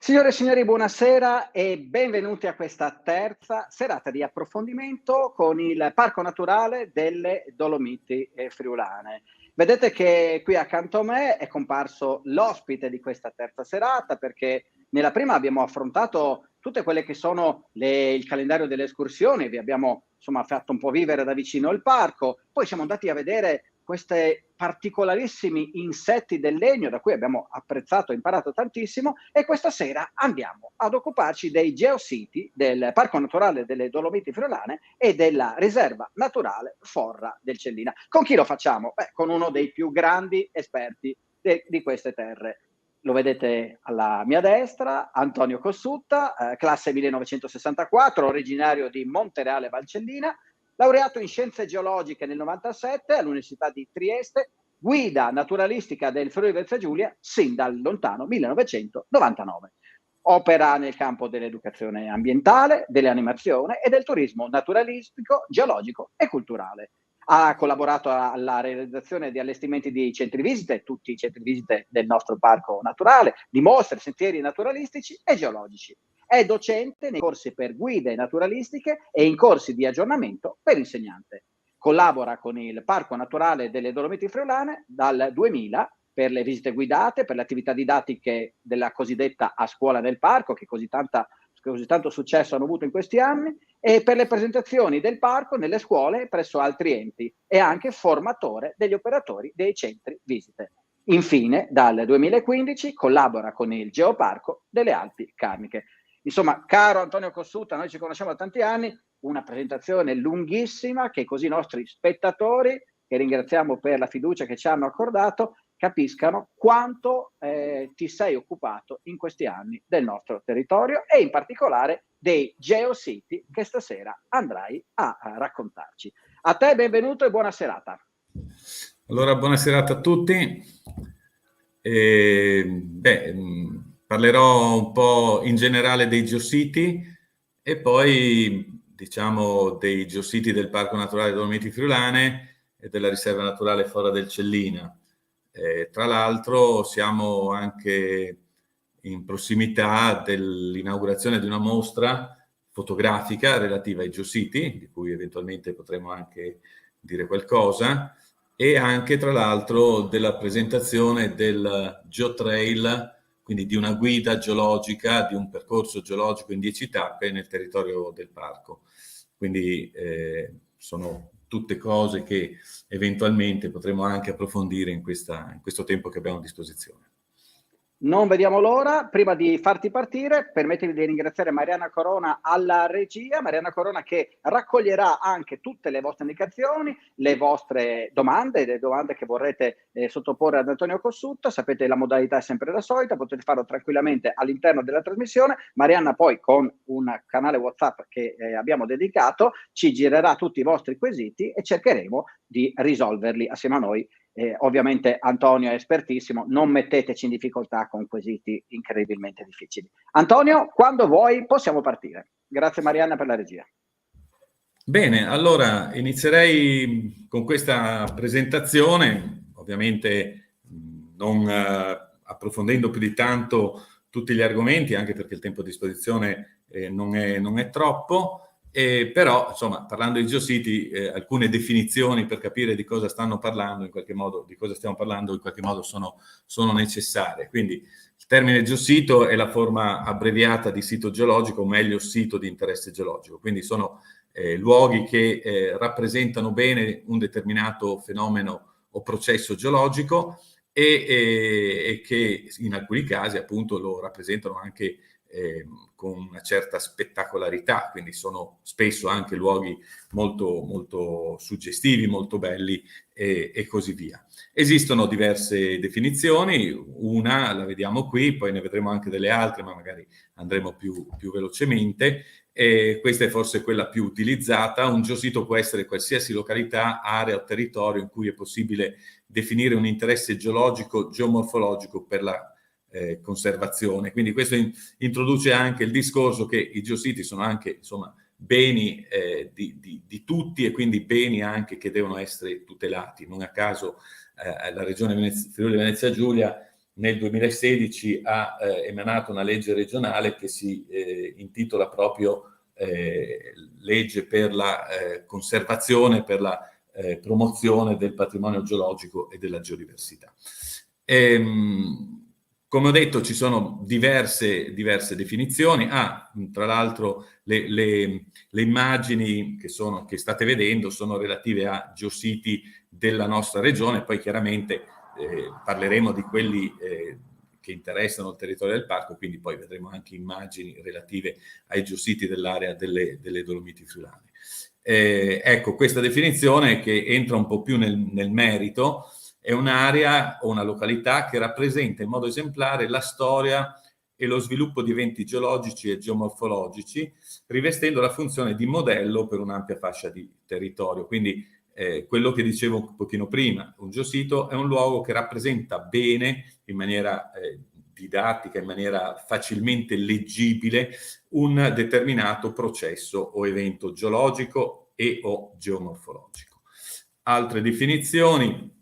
Signore e signori, buonasera e benvenuti a questa terza serata di approfondimento con il Parco Naturale delle Dolomiti Friulane. Vedete che qui accanto a me è comparso l'ospite di questa terza serata, perché nella prima abbiamo affrontato tutte quelle che sono il calendario delle escursioni, vi abbiamo insomma fatto un po' vivere da vicino il parco, poi siamo andati a vedere questi particolarissimi insetti del legno da cui abbiamo apprezzato e imparato tantissimo, e questa sera andiamo ad occuparci dei geositi del Parco Naturale delle Dolomiti Friulane e della Riserva Naturale Forra del Cellina. Con chi lo facciamo? Con uno dei più grandi esperti di queste terre. Lo vedete alla mia destra, Antonio Cossutta, classe 1964, originario di Montereale Valcellina, laureato in scienze geologiche nel 97 all'Università di Trieste, guida naturalistica del Friuli Venezia Giulia sin dal lontano 1999. Opera nel campo dell'educazione ambientale, dell'animazione e del turismo naturalistico, geologico e culturale. Ha collaborato alla realizzazione di allestimenti di centri visite, tutti i centri visite del nostro parco naturale, di mostre, sentieri naturalistici e geologici. È docente nei corsi per guide naturalistiche e in corsi di aggiornamento per insegnante. Collabora con il Parco Naturale delle Dolomiti Friulane dal 2000 per le visite guidate, per le attività didattiche della cosiddetta A Scuola del Parco, che così tanto successo hanno avuto in questi anni, e per le presentazioni del parco nelle scuole e presso altri enti, e anche formatore degli operatori dei centri visite. Infine, dal 2015 collabora con il Geoparco delle Alpi Carniche. Insomma, caro Antonio Cossutta, noi ci conosciamo da tanti anni, una presentazione lunghissima che così i nostri spettatori, che ringraziamo per la fiducia che ci hanno accordato, capiscano quanto ti sei occupato in questi anni del nostro territorio e in particolare dei geositi che stasera andrai a raccontarci. A te benvenuto e buona serata. Allora, buona serata a tutti. Parlerò un po' in generale dei geositi e poi diciamo dei geositi del Parco Naturale Dolomiti Friulane e della Riserva Naturale Forra del Cellina. Tra l'altro siamo anche in prossimità dell'inaugurazione di una mostra fotografica relativa ai geositi, di cui eventualmente potremo anche dire qualcosa, e anche tra l'altro della presentazione del GeoTrail, quindi di una guida geologica, di un percorso geologico in 10 tappe nel territorio del parco. Quindi sono tutte cose che eventualmente potremo anche approfondire in questo tempo che abbiamo a disposizione. Non vediamo l'ora. Prima di farti partire, permettimi di ringraziare Mariana Corona alla regia, Mariana Corona che raccoglierà anche tutte le vostre indicazioni, le vostre domande, le domande che vorrete sottoporre ad Antonio Cossutta. Sapete, la modalità è sempre la solita, potete farlo tranquillamente all'interno della trasmissione. Mariana poi con un canale WhatsApp che abbiamo dedicato ci girerà tutti i vostri quesiti e cercheremo di risolverli assieme a noi. Ovviamente Antonio è espertissimo, non metteteci in difficoltà con quesiti incredibilmente difficili. Antonio, quando vuoi possiamo partire. Grazie Marianna per la regia. Bene, allora inizierei con questa presentazione, ovviamente non approfondendo più di tanto tutti gli argomenti, anche perché il tempo a disposizione non è troppo. Però, insomma, parlando di geositi, alcune definizioni per capire di cosa stanno parlando, in qualche modo, di cosa stiamo parlando, in qualche modo sono necessarie. Quindi il termine geosito è la forma abbreviata di sito geologico, o meglio sito di interesse geologico. Quindi sono luoghi che rappresentano bene un determinato fenomeno o processo geologico e che in alcuni casi appunto lo rappresentano anche con una certa spettacolarità, quindi sono spesso anche luoghi molto, molto suggestivi, molto belli e così via. Esistono diverse definizioni, una la vediamo qui, poi ne vedremo anche delle altre, ma magari andremo più velocemente. Questa è forse quella più utilizzata. Un geosito può essere qualsiasi località, area o territorio in cui è possibile definire un interesse geologico, geomorfologico per la conservazione. Quindi questo introduce anche il discorso che i geositi sono anche, insomma, beni di tutti e quindi beni anche che devono essere tutelati. Non a caso la regione Friuli Venezia Giulia nel 2016 ha emanato una legge regionale che si intitola proprio legge per la conservazione, per la promozione del patrimonio geologico e della geodiversità. Come ho detto, ci sono diverse definizioni. Tra l'altro le immagini che state vedendo sono relative a geositi della nostra regione, poi chiaramente parleremo di quelli che interessano il territorio del parco, quindi poi vedremo anche immagini relative ai geositi dell'area delle Dolomiti Friulane. Ecco, questa definizione, che entra un po' più nel merito, è un'area o una località che rappresenta in modo esemplare la storia e lo sviluppo di eventi geologici e geomorfologici, rivestendo la funzione di modello per un'ampia fascia di territorio. Quindi quello che dicevo un pochino prima, un geosito è un luogo che rappresenta bene, in maniera didattica, in maniera facilmente leggibile, un determinato processo o evento geologico e o geomorfologico. Altre definizioni,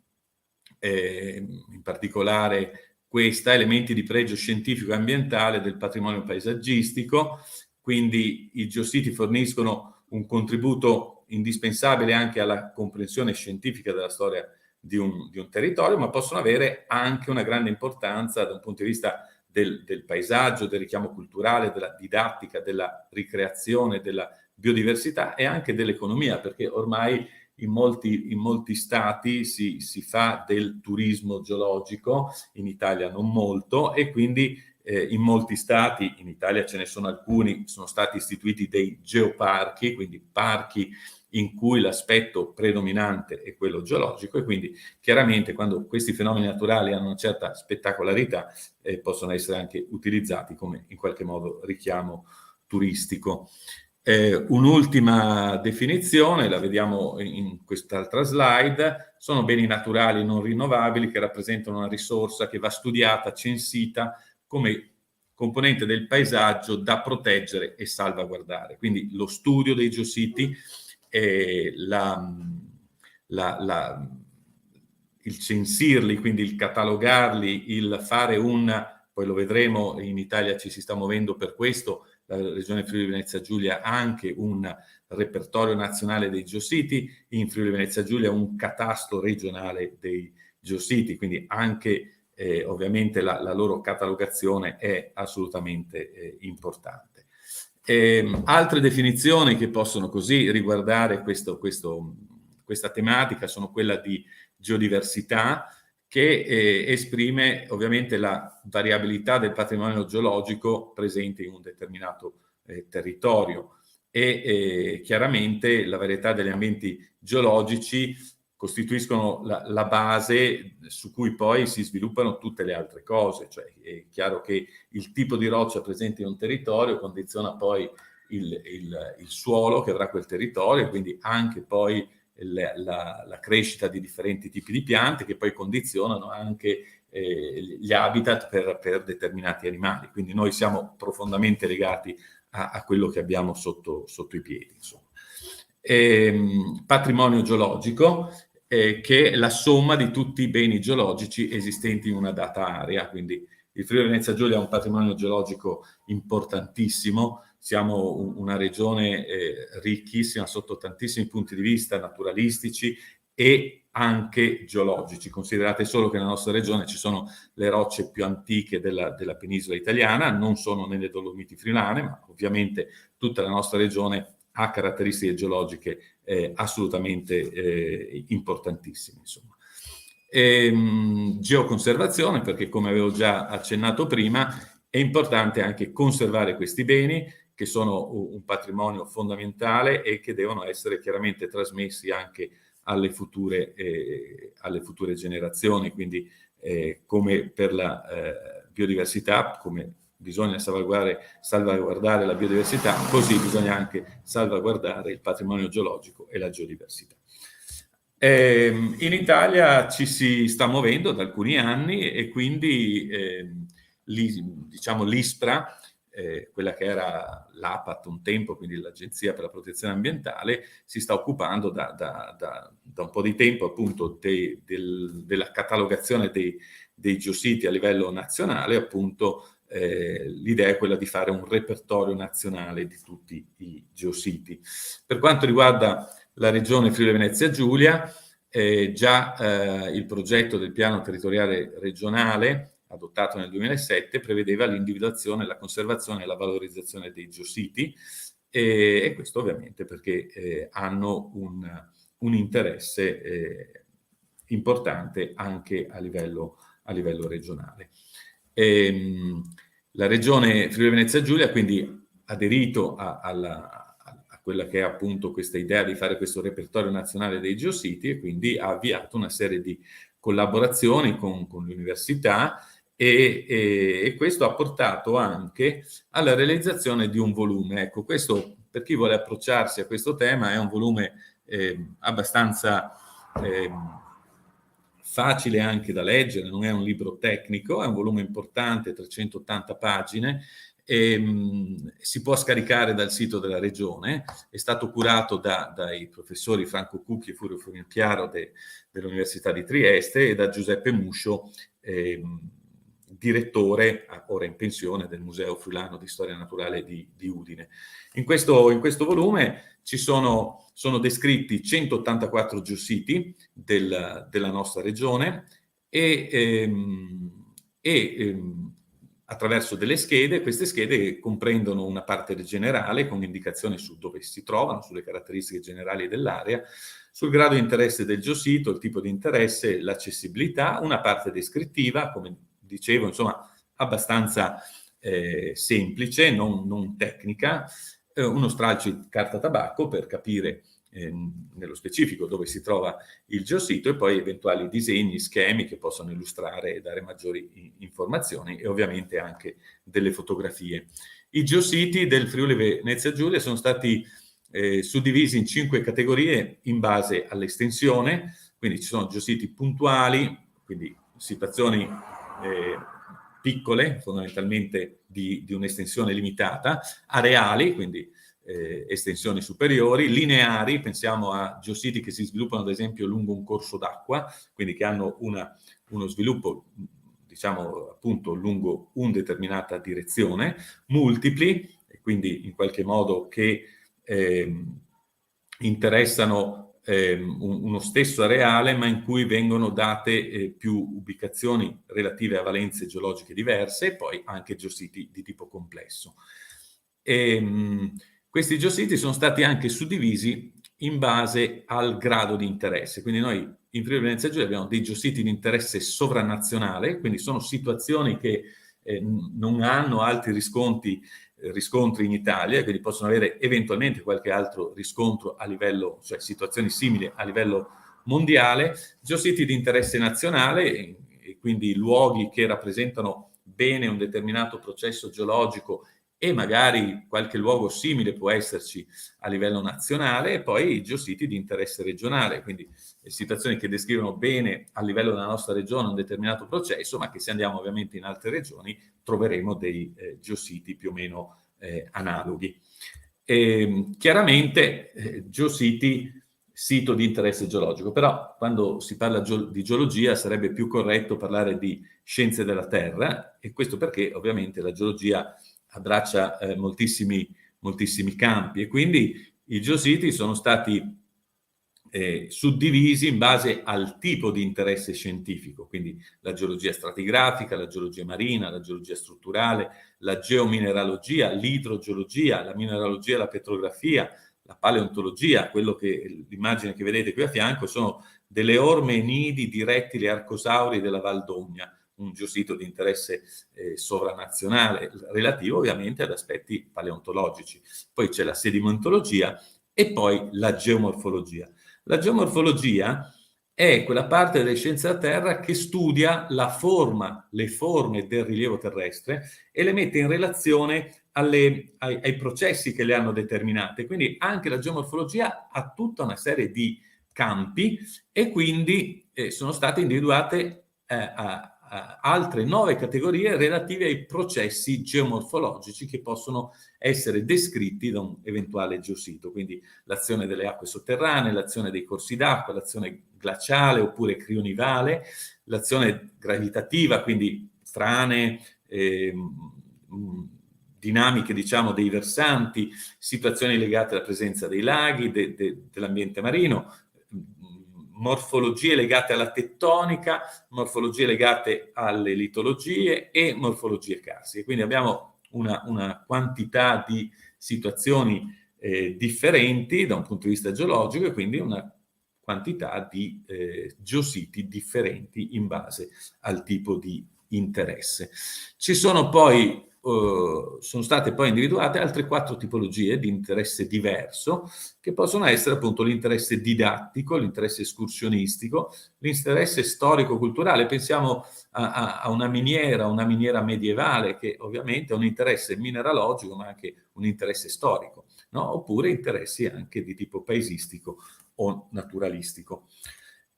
in particolare questa, elementi di pregio scientifico e ambientale del patrimonio paesaggistico. Quindi i geositi forniscono un contributo indispensabile anche alla comprensione scientifica della storia di un territorio, ma possono avere anche una grande importanza da un punto di vista del paesaggio, del richiamo culturale, della didattica, della ricreazione, della biodiversità e anche dell'economia, perché ormai in molti stati si fa del turismo geologico, in Italia non molto, e quindi in molti stati, in Italia ce ne sono alcuni, sono stati istituiti dei geoparchi, quindi parchi in cui l'aspetto predominante è quello geologico, e quindi chiaramente quando questi fenomeni naturali hanno una certa spettacolarità possono essere anche utilizzati come in qualche modo richiamo turistico. Un'ultima definizione, la vediamo in quest'altra slide, sono beni naturali non rinnovabili che rappresentano una risorsa che va studiata, censita come componente del paesaggio da proteggere e salvaguardare. Quindi lo studio dei geositi, il censirli, quindi il catalogarli, il fare poi lo vedremo, in Italia ci si sta muovendo per questo, la Regione Friuli Venezia Giulia ha anche un repertorio nazionale dei geositi, in Friuli Venezia Giulia un catasto regionale dei geositi, quindi anche ovviamente la loro catalogazione è assolutamente importante. Altre definizioni che possono così riguardare questa tematica sono quella di geodiversità, che esprime ovviamente la variabilità del patrimonio geologico presente in un determinato territorio, e chiaramente la varietà degli ambienti geologici costituiscono la base su cui poi si sviluppano tutte le altre cose. Cioè è chiaro che il tipo di roccia presente in un territorio condiziona poi il suolo che avrà quel territorio, e quindi anche poi la crescita di differenti tipi di piante, che poi condizionano anche gli habitat per determinati animali. Quindi noi siamo profondamente legati a quello che abbiamo sotto i piedi, insomma. Patrimonio geologico, che è la somma di tutti i beni geologici esistenti in una data area. Quindi il Friuli Venezia Giulia ha un patrimonio geologico importantissimo, siamo una regione ricchissima sotto tantissimi punti di vista naturalistici e anche geologici. Considerate solo che nella nostra regione ci sono le rocce più antiche della penisola italiana, non sono nelle Dolomiti Friulane, ma ovviamente tutta la nostra regione ha caratteristiche geologiche assolutamente importantissime, insomma. Geoconservazione, perché come avevo già accennato prima, è importante anche conservare questi beni, che sono un patrimonio fondamentale e che devono essere chiaramente trasmessi anche alle future generazioni. Quindi come per la biodiversità, come bisogna salvaguardare la biodiversità, così bisogna anche salvaguardare il patrimonio geologico e la geodiversità. In Italia ci si sta muovendo da alcuni anni, e quindi l'ISPRA quella che era l'APAT un tempo, quindi l'Agenzia per la Protezione Ambientale, si sta occupando da un po' di tempo appunto della catalogazione dei geositi a livello nazionale. Appunto l'idea è quella di fare un repertorio nazionale di tutti i geositi. Per quanto riguarda la regione Friuli Venezia Giulia, già il progetto del piano territoriale regionale adottato nel 2007 prevedeva l'individuazione, la conservazione e la valorizzazione dei geositi, e questo ovviamente perché hanno un interesse importante anche a livello regionale. La regione Friuli Venezia Giulia quindi ha aderito a quella che è appunto questa idea di fare questo repertorio nazionale dei geositi, e quindi ha avviato una serie di collaborazioni con l'università, e questo ha portato anche alla realizzazione di un volume. Ecco, questo per chi vuole approcciarsi a questo tema è un volume abbastanza facile anche da leggere, non è un libro tecnico, è un volume importante, 380 pagine, si può scaricare dal sito della regione, è stato curato dai professori Franco Cucchi e Furio Fornichiaro dell'Università di Trieste, e da Giuseppe Muscio, direttore, ora in pensione, del Museo Friulano di Storia Naturale di Udine. In questo volume sono descritti 184 geositi della nostra regione, e attraverso delle schede. Queste schede comprendono una parte generale con indicazioni su dove si trovano, sulle caratteristiche generali dell'area, sul grado di interesse del geosito, il tipo di interesse, l'accessibilità, una parte descrittiva, come dicevo, insomma, abbastanza semplice, non tecnica, uno stralcio di carta tabacco per capire nello specifico dove si trova il geosito, e poi eventuali disegni, schemi che possono illustrare e dare maggiori informazioni, e ovviamente anche delle fotografie. I geositi del Friuli Venezia Giulia sono stati suddivisi in 5 categorie in base all'estensione, quindi ci sono geositi puntuali, quindi situazioni piccole, fondamentalmente di un'estensione limitata, areali, quindi estensioni superiori, lineari, pensiamo a geositi che si sviluppano ad esempio lungo un corso d'acqua, quindi che hanno uno sviluppo, diciamo appunto, lungo una determinata direzione, multipli, e quindi in qualche modo che interessano uno stesso areale, ma in cui vengono date più ubicazioni relative a valenze geologiche diverse, e poi anche geositi di tipo complesso. Questi geositi sono stati anche suddivisi in base al grado di interesse, quindi noi in Friuli Venezia Giulia abbiamo dei geositi di interesse sovranazionale, quindi sono situazioni che non hanno altri riscontri in Italia, quindi possono avere eventualmente qualche altro riscontro a livello, cioè situazioni simili a livello mondiale, geositi di interesse nazionale, e quindi luoghi che rappresentano bene un determinato processo geologico, e magari qualche luogo simile può esserci a livello nazionale, e poi i geositi di interesse regionale, quindi situazioni che descrivono bene a livello della nostra regione un determinato processo, ma che se andiamo ovviamente in altre regioni troveremo dei geositi più o meno analoghi. Chiaramente geositi, sito di interesse geologico, però quando si parla di geologia sarebbe più corretto parlare di scienze della Terra, e questo perché ovviamente la geologia abbraccia moltissimi campi, e quindi i geositi sono stati suddivisi in base al tipo di interesse scientifico, quindi la geologia stratigrafica, la geologia marina, la geologia strutturale, la geomineralogia, l'idrogeologia, la mineralogia, la petrografia, la paleontologia. L'immagine che vedete qui a fianco sono delle orme e nidi di rettili arcosauri della Val d'Ogna, un geosito di interesse sovranazionale relativo ovviamente ad aspetti paleontologici. Poi c'è la sedimentologia e poi la geomorfologia. La geomorfologia è quella parte delle scienze della Terra che studia le forme del rilievo terrestre, e le mette in relazione ai processi che le hanno determinate. Quindi anche la geomorfologia ha tutta una serie di campi, e quindi sono state individuate a altre 9 categorie relative ai processi geomorfologici che possono essere descritti da un eventuale geosito, quindi l'azione delle acque sotterranee, l'azione dei corsi d'acqua, l'azione glaciale oppure crionivale, l'azione gravitativa, quindi frane, dinamiche, diciamo, dei versanti, situazioni legate alla presenza dei laghi, dell'ambiente marino, morfologie legate alla tettonica, morfologie legate alle litologie e morfologie carsiche. Quindi abbiamo una quantità di situazioni differenti da un punto di vista geologico e quindi una quantità di geositi differenti in base al tipo di interesse. Ci sono poi sono state poi individuate altre 4 tipologie di interesse diverso, che possono essere appunto l'interesse didattico, l'interesse escursionistico, l'interesse storico-culturale. Pensiamo a una miniera medievale, che ovviamente ha un interesse mineralogico, ma anche un interesse storico, no? Oppure interessi anche di tipo paesistico o naturalistico.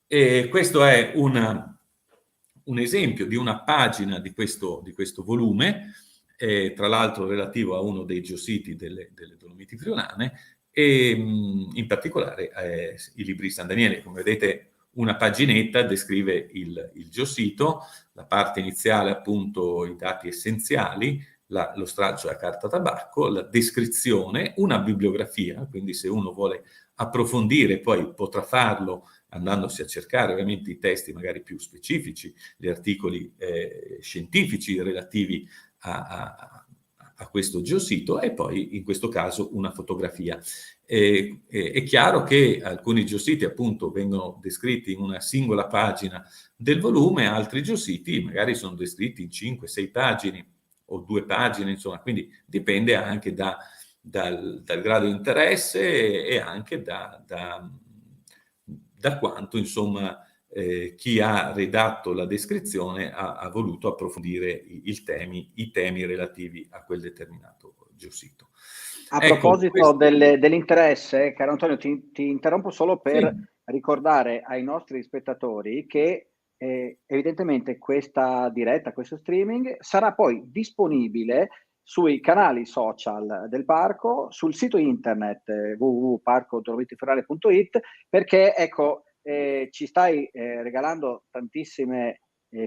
E questo è un esempio di una pagina di questo volume, tra l'altro relativo a uno dei geositi delle Dolomiti Friulane, e in particolare i libri di San Daniele. Come vedete, una paginetta descrive il geosito, la parte iniziale appunto i dati essenziali, lo stralcio a carta tabacco, la descrizione, una bibliografia, quindi se uno vuole approfondire poi potrà farlo andandosi a cercare ovviamente i testi magari più specifici, gli articoli scientifici relativi a questo geosito, e poi in questo caso una fotografia. È chiaro che alcuni geositi appunto vengono descritti in una singola pagina del volume, altri geositi magari sono descritti in 5-6 pagine o 2 pagine, insomma, quindi dipende anche dal grado di interesse e anche da quanto, insomma, chi ha redatto la descrizione ha voluto approfondire i temi relativi a quel determinato geosito. A proposito dell'interesse, caro Antonio, ti interrompo solo per ricordare ai nostri spettatori che evidentemente questa diretta, questo streaming sarà poi disponibile sui canali social del parco, sul sito internet www.parcodolomitifriulane.it, perché ecco, ci stai regalando tantissime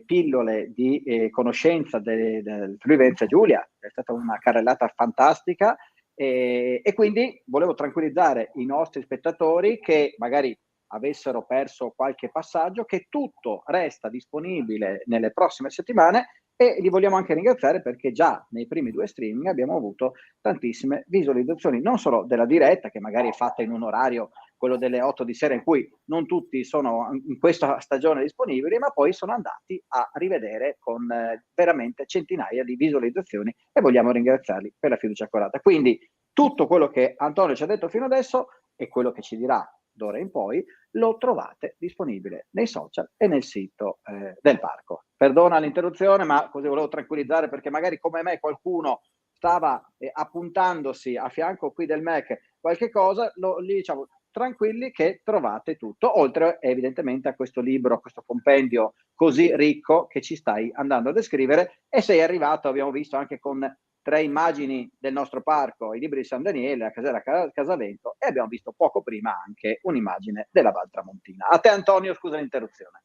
pillole di conoscenza del Friuli Venezia Giulia. È stata una carrellata fantastica, e quindi volevo tranquillizzare i nostri spettatori che magari avessero perso qualche passaggio, che tutto resta disponibile nelle prossime settimane, e li vogliamo anche ringraziare perché già nei primi 2 streaming abbiamo avuto tantissime visualizzazioni, non solo della diretta, che magari è fatta in un orario, quello delle 8 di sera, in cui non tutti sono in questa stagione disponibili, ma poi sono andati a rivedere con veramente centinaia di visualizzazioni, e vogliamo ringraziarli per la fiducia accordata. Quindi tutto quello che Antonio ci ha detto fino adesso e quello che ci dirà d'ora in poi lo trovate disponibile nei social e nel sito del parco. Perdona l'interruzione, ma così volevo tranquillizzare, perché magari come me qualcuno stava appuntandosi a fianco qui del Mac qualche cosa, gli diciamo tranquilli che trovate tutto, oltre evidentemente a questo libro, a questo compendio così ricco che ci stai andando a descrivere, e sei arrivato, abbiamo visto, anche con 3 immagini del nostro parco, i libri di San Daniele, la casera Casavento, e abbiamo visto poco prima anche un'immagine della Val Tramontina. A te Antonio, scusa l'interruzione.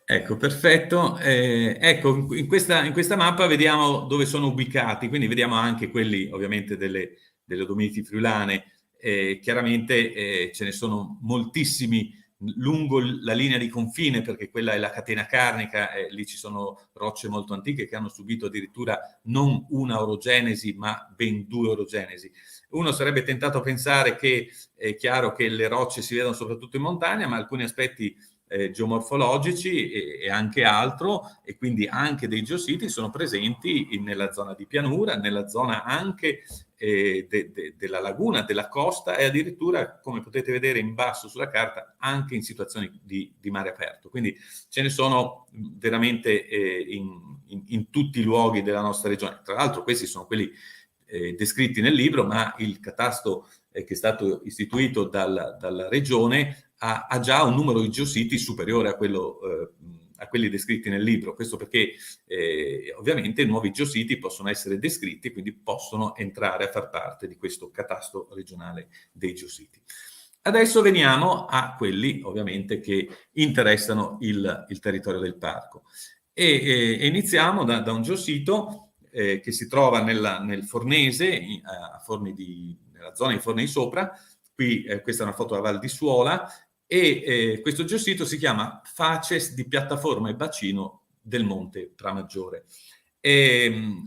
Ecco, perfetto. Ecco, in questa mappa vediamo dove sono ubicati, quindi vediamo anche quelli ovviamente delle Dolomiti Friulane. Chiaramente ce ne sono moltissimi lungo la linea di confine, perché quella è la catena carnica, lì ci sono rocce molto antiche che hanno subito addirittura non una orogenesi ma ben 2 orogenesi. Uno sarebbe tentato a pensare che è chiaro che le rocce si vedono soprattutto in montagna, ma alcuni aspetti geomorfologici e anche altro, e quindi anche dei geositi sono presenti nella zona di pianura, nella zona anche della laguna, della costa, e addirittura, come potete vedere in basso sulla carta, anche in situazioni di mare aperto. Quindi ce ne sono veramente in tutti i luoghi della nostra regione. Tra l'altro questi sono quelli descritti nel libro, ma il catasto che è stato istituito dalla regione ha già un numero di geositi superiore a quello a quelli descritti nel libro. Questo perché ovviamente nuovi geositi possono essere descritti, quindi possono entrare a far parte di questo catasto regionale dei geositi. Adesso veniamo a quelli ovviamente che interessano il territorio del parco. E iniziamo da un geosito che si trova nel Fornese, nella zona di Fornei Sopra. Qui questa è una foto della Val di Suola, e questo geosito si chiama Facies di piattaforma e bacino del Monte Pramaggiore.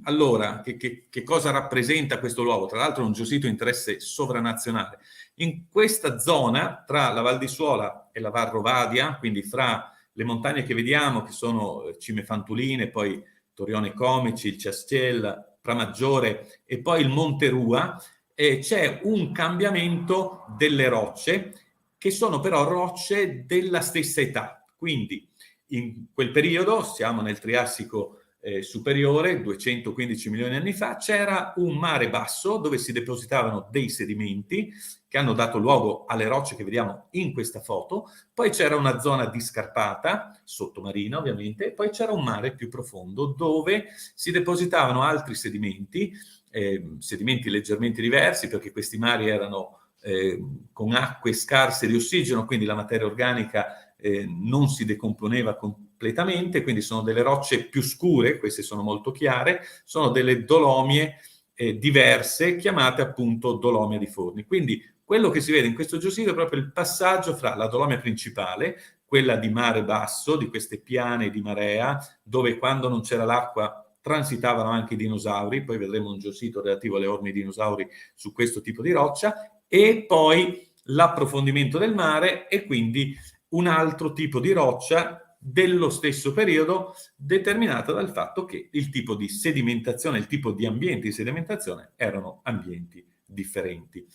Allora, che cosa rappresenta questo luogo? Tra l'altro è un geosito di interesse sovranazionale. In questa zona, tra la Val di Suola e la Val Rovadia, quindi fra le montagne che vediamo, che sono Cime Fantuline, poi Torrione Comici, il Ciastiel, Pramaggiore e poi il Monte Rua, c'è un cambiamento delle rocce, che sono però rocce della stessa età. Quindi in quel periodo, siamo nel Triassico superiore, 215 milioni di anni fa, c'era un mare basso dove si depositavano dei sedimenti che hanno dato luogo alle rocce che vediamo in questa foto. Poi c'era una zona di scarpata, sottomarina ovviamente, e poi c'era un mare più profondo dove si depositavano altri sedimenti, sedimenti leggermente diversi, perché questi mari erano con acque scarse di ossigeno, quindi la materia organica non si decomponeva completamente, quindi sono delle rocce più scure, queste sono molto chiare, sono delle dolomie diverse, chiamate appunto dolomia di Forni. Quindi quello che si vede in questo geosito è proprio il passaggio fra la dolomia principale, quella di mare basso, di queste piane di marea, dove quando non c'era l'acqua transitavano anche i dinosauri, poi vedremo un geosito relativo alle orme di dinosauri su questo tipo di roccia, e poi l'approfondimento del mare e quindi un altro tipo di roccia dello stesso periodo, determinata dal fatto che il tipo di sedimentazione, il tipo di ambienti di sedimentazione erano ambienti differenti.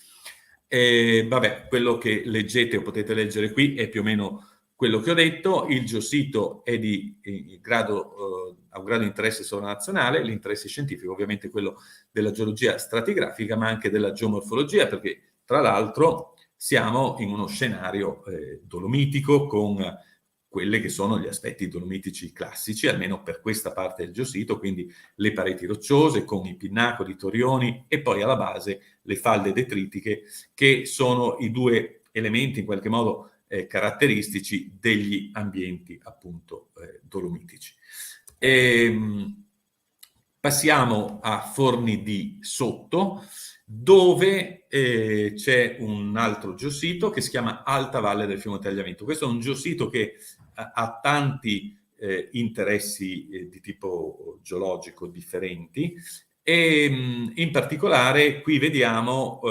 Vabbè, quello che leggete o potete leggere qui è più o meno quello che ho detto. Il geosito è ha un grado di interesse sovranazionale, l'interesse scientifico ovviamente quello della geologia stratigrafica, ma anche della geomorfologia, perché tra l'altro siamo in uno scenario dolomitico con quelli che sono gli aspetti dolomitici classici, almeno per questa parte del geosito, quindi le pareti rocciose con i pinnacoli, i torioni e poi alla base le falde detritiche, che sono i due elementi in qualche modo caratteristici degli ambienti appunto dolomitici. Passiamo a Forni di Sotto, dove c'è un altro geosito che si chiama Alta Valle del Fiume Tagliamento. Questo è un geosito che ha tanti interessi di tipo geologico differenti, e in particolare qui vediamo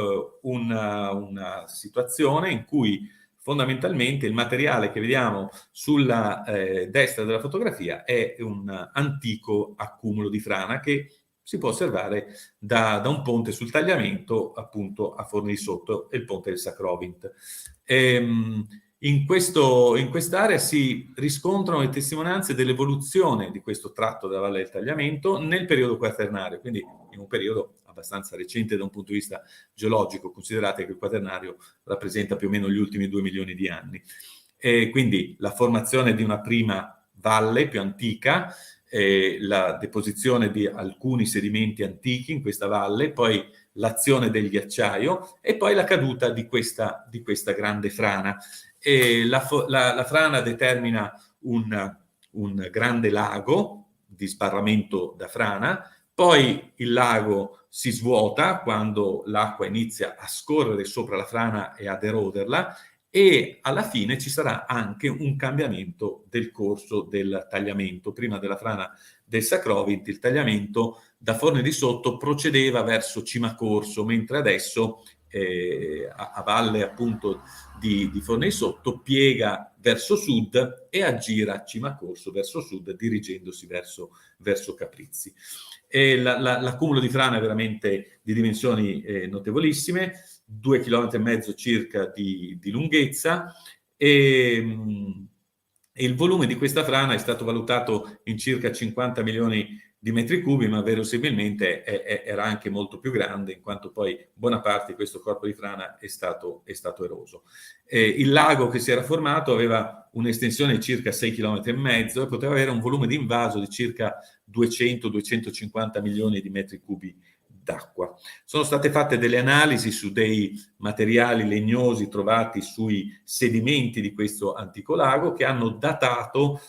una situazione in cui fondamentalmente il materiale che vediamo sulla destra della fotografia è un antico accumulo di frana che si può osservare da un ponte sul tagliamento appunto a Forni di Sotto, e il ponte del Sacrovint. In quest'area si riscontrano le testimonianze dell'evoluzione di questo tratto della Valle del Tagliamento nel periodo quaternario, quindi in un periodo abbastanza recente da un punto di vista geologico. Considerate che il quaternario rappresenta più o meno gli ultimi 2 milioni di anni. Quindi la formazione di una prima valle più antica, la deposizione di alcuni sedimenti antichi in questa valle, poi l'azione del ghiacciaio e poi la caduta di questa grande frana. La frana determina un grande lago di sbarramento da frana, poi il lago si svuota quando l'acqua inizia a scorrere sopra la frana e ad eroderla, e alla fine ci sarà anche un cambiamento del corso del tagliamento. Prima della frana del Sacrovint il tagliamento da Forni di Sotto procedeva verso Cimacorso, mentre adesso a valle appunto di Forni di Sotto piega verso sud e aggira Cimacorso verso sud, dirigendosi verso Caprizzi. L'accumulo di frana è veramente di dimensioni notevolissime, 2,5 km circa di lunghezza, e il volume di questa frana è stato valutato in circa 50 milioni di metri cubi, ma verosimilmente era anche molto più grande, in quanto poi buona parte di questo corpo di frana è stato eroso. Il lago che si era formato aveva un'estensione di circa 6,5 km e poteva avere un volume di invaso di circa 200-250 milioni di metri cubi d'acqua. Sono state fatte delle analisi su dei materiali legnosi trovati sui sedimenti di questo antico lago, che hanno datato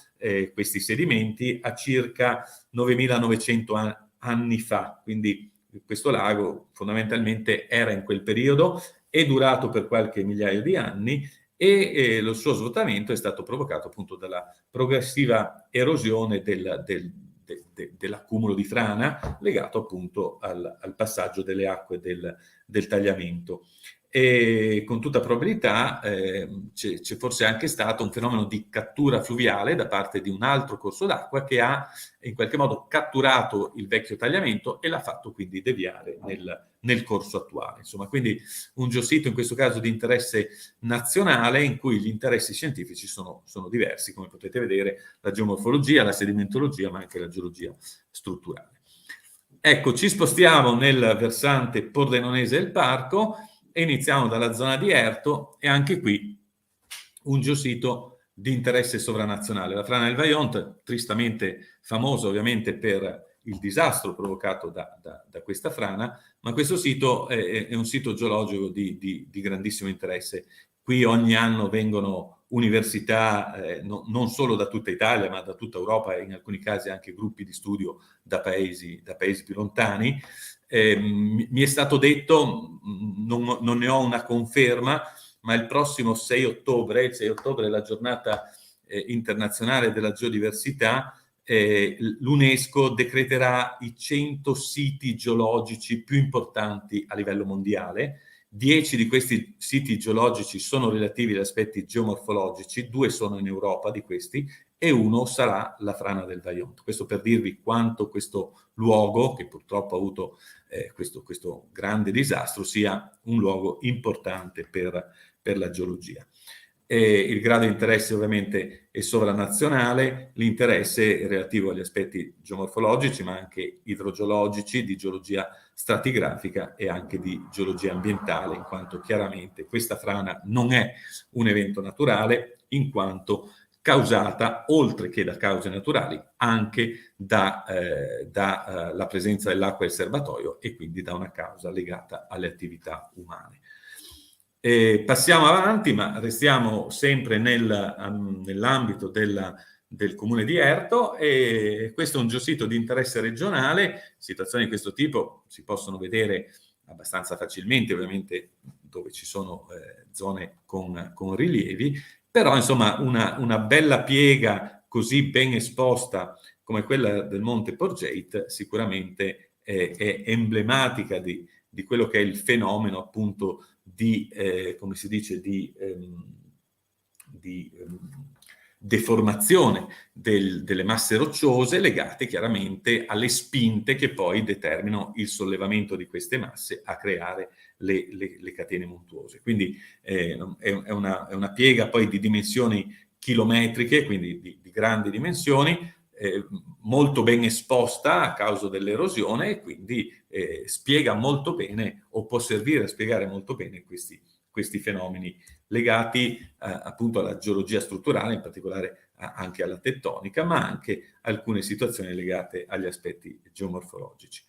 questi sedimenti a circa 9.900 anni fa. Quindi questo lago fondamentalmente era in quel periodo, è durato per qualche migliaio di anni e lo suo svuotamento è stato provocato appunto dalla progressiva erosione dell'accumulo di frana legato appunto al passaggio delle acque del tagliamento. E con tutta probabilità c'è forse anche stato un fenomeno di cattura fluviale da parte di un altro corso d'acqua che ha in qualche modo catturato il vecchio tagliamento e l'ha fatto quindi deviare nel corso attuale. Insomma, quindi un geosito in questo caso di interesse nazionale, in cui gli interessi scientifici sono diversi, come potete vedere, la geomorfologia, la sedimentologia, ma anche la geologia strutturale. Ecco, ci spostiamo nel versante pordenonese del parco e iniziamo dalla zona di Erto, e anche qui un geosito di interesse sovranazionale. La frana del Vajont, tristamente famosa ovviamente per il disastro provocato da questa frana, ma questo sito è un sito geologico di grandissimo interesse. Qui ogni anno vengono università, non solo da tutta Italia, ma da tutta Europa, e in alcuni casi anche gruppi di studio da paesi più lontani. Mi è stato detto, non ne ho una conferma, ma il prossimo 6 ottobre, il 6 ottobre è la giornata internazionale della geodiversità, l'UNESCO decreterà i 100 siti geologici più importanti a livello mondiale. 10 di questi siti geologici sono relativi agli aspetti geomorfologici, 2 sono in Europa di questi, e 1 sarà la frana del Vajont. Questo per dirvi quanto questo luogo, che purtroppo ha avuto questo grande disastro, sia un luogo importante per la geologia. Il grado di interesse ovviamente è sovranazionale, l'interesse è relativo agli aspetti geomorfologici, ma anche idrogeologici, di geologia stratigrafica e anche di geologia ambientale, in quanto chiaramente questa frana non è un evento naturale, in quanto causata, oltre che da cause naturali, anche dalla presenza dell'acqua del serbatoio, e quindi da una causa legata alle attività umane. Passiamo avanti, ma restiamo sempre nell'ambito del comune di Erto, e questo è un geosito di interesse regionale. Situazioni di questo tipo si possono vedere abbastanza facilmente, ovviamente dove ci sono zone con rilievi, però insomma una bella piega così ben esposta come quella del Monte Porgeit sicuramente è emblematica di quello che è il fenomeno appunto come si dice, di deformazione delle masse rocciose, legate chiaramente alle spinte che poi determinano il sollevamento di queste masse a creare le catene montuose. Quindi è una piega poi di dimensioni chilometriche, quindi di grandi dimensioni, molto ben esposta a causa dell'erosione, e quindi spiega molto bene, o può servire a spiegare molto bene questi fenomeni legati appunto alla geologia strutturale, in particolare anche alla tettonica, ma anche alcune situazioni legate agli aspetti geomorfologici.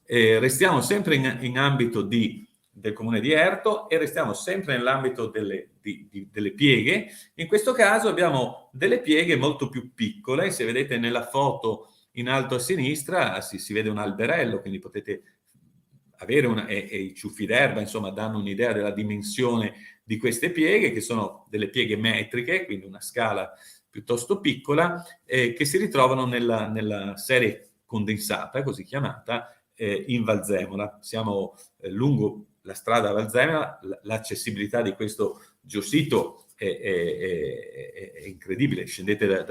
Restiamo sempre in ambito del comune di Erto, e restiamo sempre nell'ambito delle pieghe. In questo caso abbiamo delle pieghe molto più piccole. Se vedete nella foto in alto a sinistra si vede un alberello, quindi potete avere e i ciuffi d'erba, insomma, danno un'idea della dimensione di queste pieghe, che sono delle pieghe metriche, quindi una scala piuttosto piccola, che si ritrovano nella serie condensata, così chiamata, in Valzemola. Siamo lungo la strada Valzemola, l'accessibilità di questo geosito è incredibile. Scendete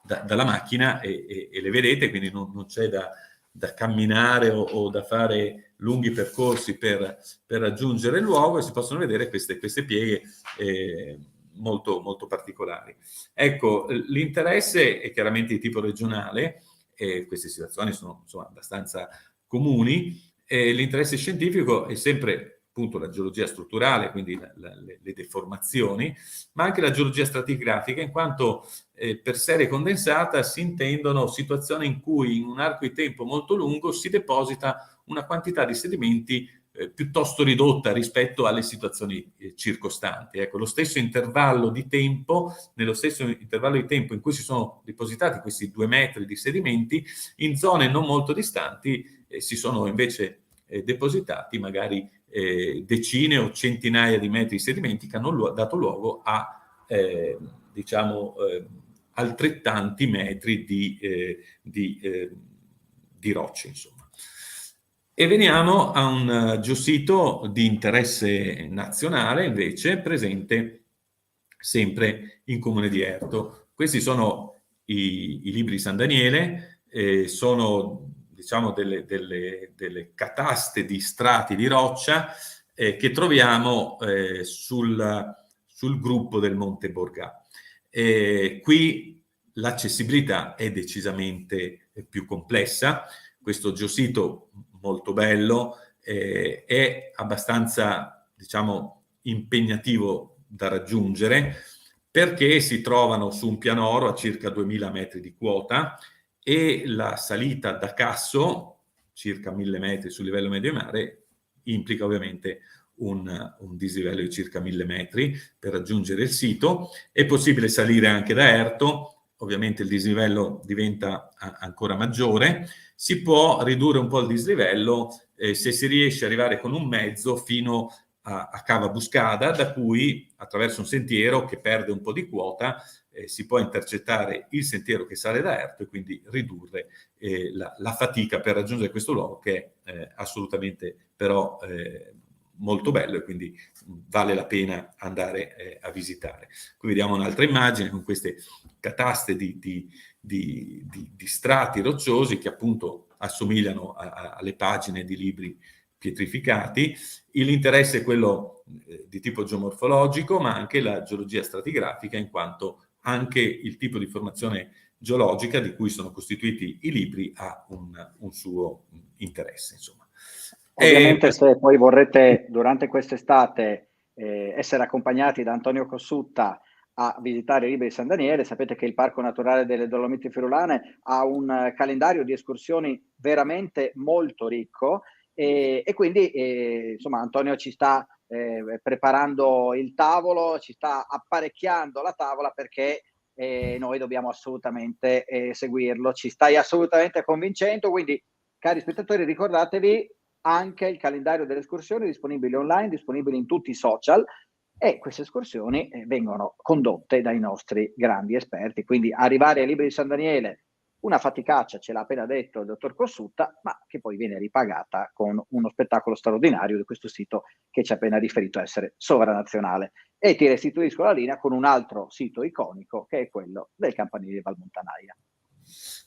dalla macchina e le vedete, quindi non c'è da camminare o da fare lunghi percorsi per raggiungere il luogo, e si possono vedere queste pieghe molto, molto particolari. Ecco, l'interesse è chiaramente di tipo regionale, e queste situazioni sono insomma abbastanza comuni. L'interesse scientifico è sempre appunto la geologia strutturale, quindi le deformazioni, ma anche la geologia stratigrafica, in quanto per serie condensata si intendono situazioni in cui in un arco di tempo molto lungo si deposita una quantità di sedimenti piuttosto ridotta rispetto alle situazioni circostanti. Ecco, lo stesso intervallo di tempo, nello stesso intervallo di tempo in cui si sono depositati questi 2 metri di sedimenti, in zone non molto distanti si sono invece depositati magari decine o centinaia di metri di sedimenti che hanno dato luogo a altrettanti metri di rocce, insomma. E veniamo a un geosito di interesse nazionale, invece, presente sempre in Comune di Erto. Questi sono i libri di San Daniele, sono diciamo delle cataste di strati di roccia che troviamo sul gruppo del Monte Borgà. Qui l'accessibilità è decisamente più complessa. Questo geosito molto bello è abbastanza, diciamo, impegnativo da raggiungere, perché si trovano su un pianoro a circa 2000 metri di quota e la salita da Casso, circa 1000 metri sul livello medio mare, implica ovviamente un dislivello di circa 1000 metri per raggiungere il sito. È possibile salire anche da Erto, ovviamente il dislivello diventa ancora maggiore. Si può ridurre un po' il dislivello se si riesce ad arrivare con un mezzo fino a Cava Buscada, da cui attraverso un sentiero che perde un po' di quota si può intercettare il sentiero che sale da Erto e quindi ridurre la fatica per raggiungere questo luogo, che è assolutamente però molto bello e quindi vale la pena andare a visitare. Qui vediamo un'altra immagine con queste cataste di strati rocciosi che appunto assomigliano alle pagine di libri pietrificati. L'interesse è quello di tipo geomorfologico, ma anche la geologia stratigrafica, in quanto anche il tipo di formazione geologica di cui sono costituiti i libri ha un suo interesse, insomma. Ovviamente se poi vorrete durante quest'estate essere accompagnati da Antonio Cossutta a visitare i libri di San Daniele, sapete che il Parco Naturale delle Dolomiti Friulane ha un calendario di escursioni veramente molto ricco e quindi insomma Antonio ci sta preparando il tavolo, ci sta apparecchiando la tavola perché noi dobbiamo assolutamente seguirlo, ci stai assolutamente convincendo, quindi cari spettatori ricordatevi anche il calendario delle escursioni disponibile online, disponibile in tutti i social, e queste escursioni vengono condotte dai nostri grandi esperti, quindi arrivare ai libri di San Daniele, una faticaccia, ce l'ha appena detto il dottor Cossutta, ma che poi viene ripagata con uno spettacolo straordinario di questo sito che ci ha appena riferito essere sovranazionale. E ti restituisco la linea con un altro sito iconico che è quello del Campanile di Valmontanaia.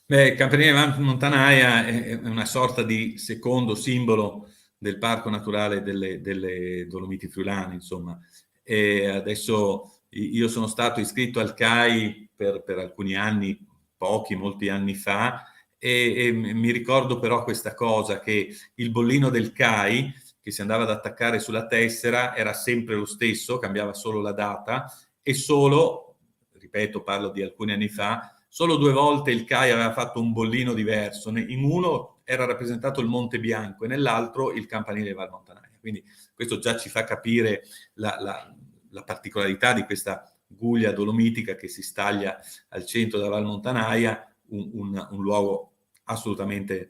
Beh, il Campanile di Valmontanaia è una sorta di secondo simbolo del Parco Naturale delle Dolomiti Friulane, insomma. E adesso io sono stato iscritto al CAI per alcuni anni, molti anni fa, e mi ricordo però questa cosa, che il bollino del CAI che si andava ad attaccare sulla tessera era sempre lo stesso, cambiava solo la data e solo, ripeto, parlo di alcuni anni fa, solo 2 volte il CAI aveva fatto un bollino diverso. In uno era rappresentato il Monte Bianco e nell'altro il Campanile di Valmontanaia. Quindi questo già ci fa capire la particolarità di questa guglia dolomitica che si staglia al centro della Valmontanaia, un luogo assolutamente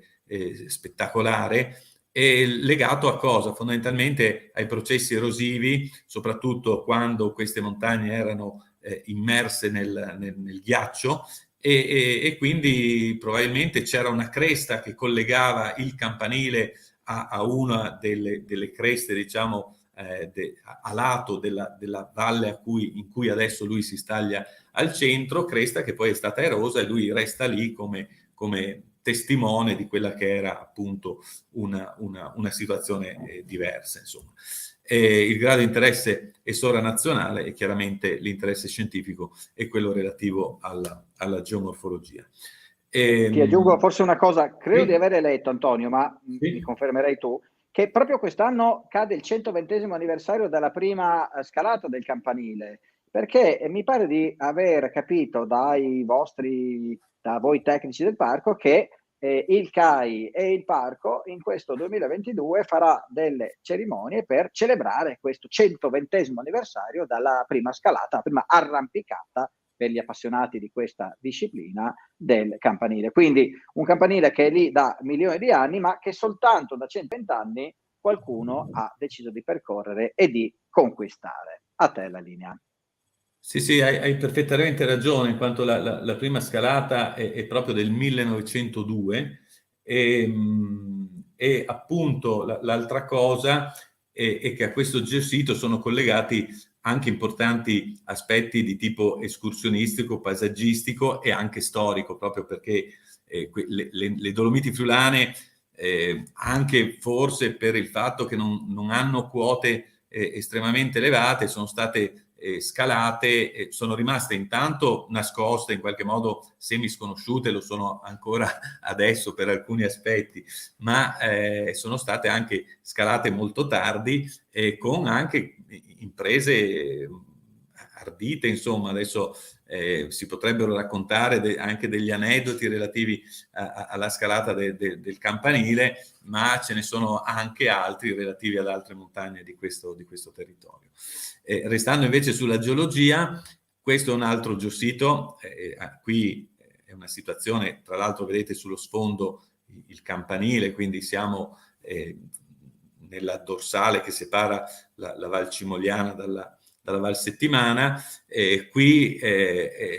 spettacolare, e legato a cosa? Fondamentalmente ai processi erosivi, soprattutto quando queste montagne erano immerse nel ghiaccio, e quindi probabilmente c'era una cresta che collegava il campanile a una delle creste, diciamo, a lato della valle in cui adesso lui si staglia al centro, cresta che poi è stata erosa e lui resta lì come testimone di quella che era appunto una situazione diversa, insomma. Il grado di interesse è sovranazionale e chiaramente l'interesse scientifico è quello relativo alla geomorfologia. Ti aggiungo forse una cosa, credo Sì. di avere letto, Antonio, ma Sì. mi confermerai tu, che proprio quest'anno cade il 120° anniversario della prima scalata del campanile, perché mi pare di aver capito da voi tecnici del parco, che il CAI e il parco in questo 2022 farà delle cerimonie per celebrare questo 120° anniversario dalla prima scalata, la prima arrampicata per gli appassionati di questa disciplina del campanile. Quindi un campanile che è lì da milioni di anni, ma che soltanto da 120 anni qualcuno ha deciso di percorrere e di conquistare. A te la linea. Sì, sì, hai perfettamente ragione, in quanto la prima scalata è proprio del 1902 e appunto l'altra cosa è che a questo geosito sono collegati anche importanti aspetti di tipo escursionistico, paesaggistico e anche storico, proprio perché le Dolomiti Friulane, anche forse per il fatto che non hanno quote estremamente elevate, sono state scalate, sono rimaste intanto nascoste, in qualche modo semi-sconosciute, lo sono ancora adesso per alcuni aspetti, ma sono state anche scalate molto tardi con anche imprese ardite, insomma. Adesso si potrebbero raccontare anche degli aneddoti relativi alla scalata del campanile, ma ce ne sono anche altri relativi ad altre montagne di questo territorio. Restando invece sulla geologia, questo è un altro geosito, qui è una situazione, tra l'altro vedete sullo sfondo il campanile, quindi siamo nella dorsale che separa la Val Cimogliana dalla Val Settimana. Qui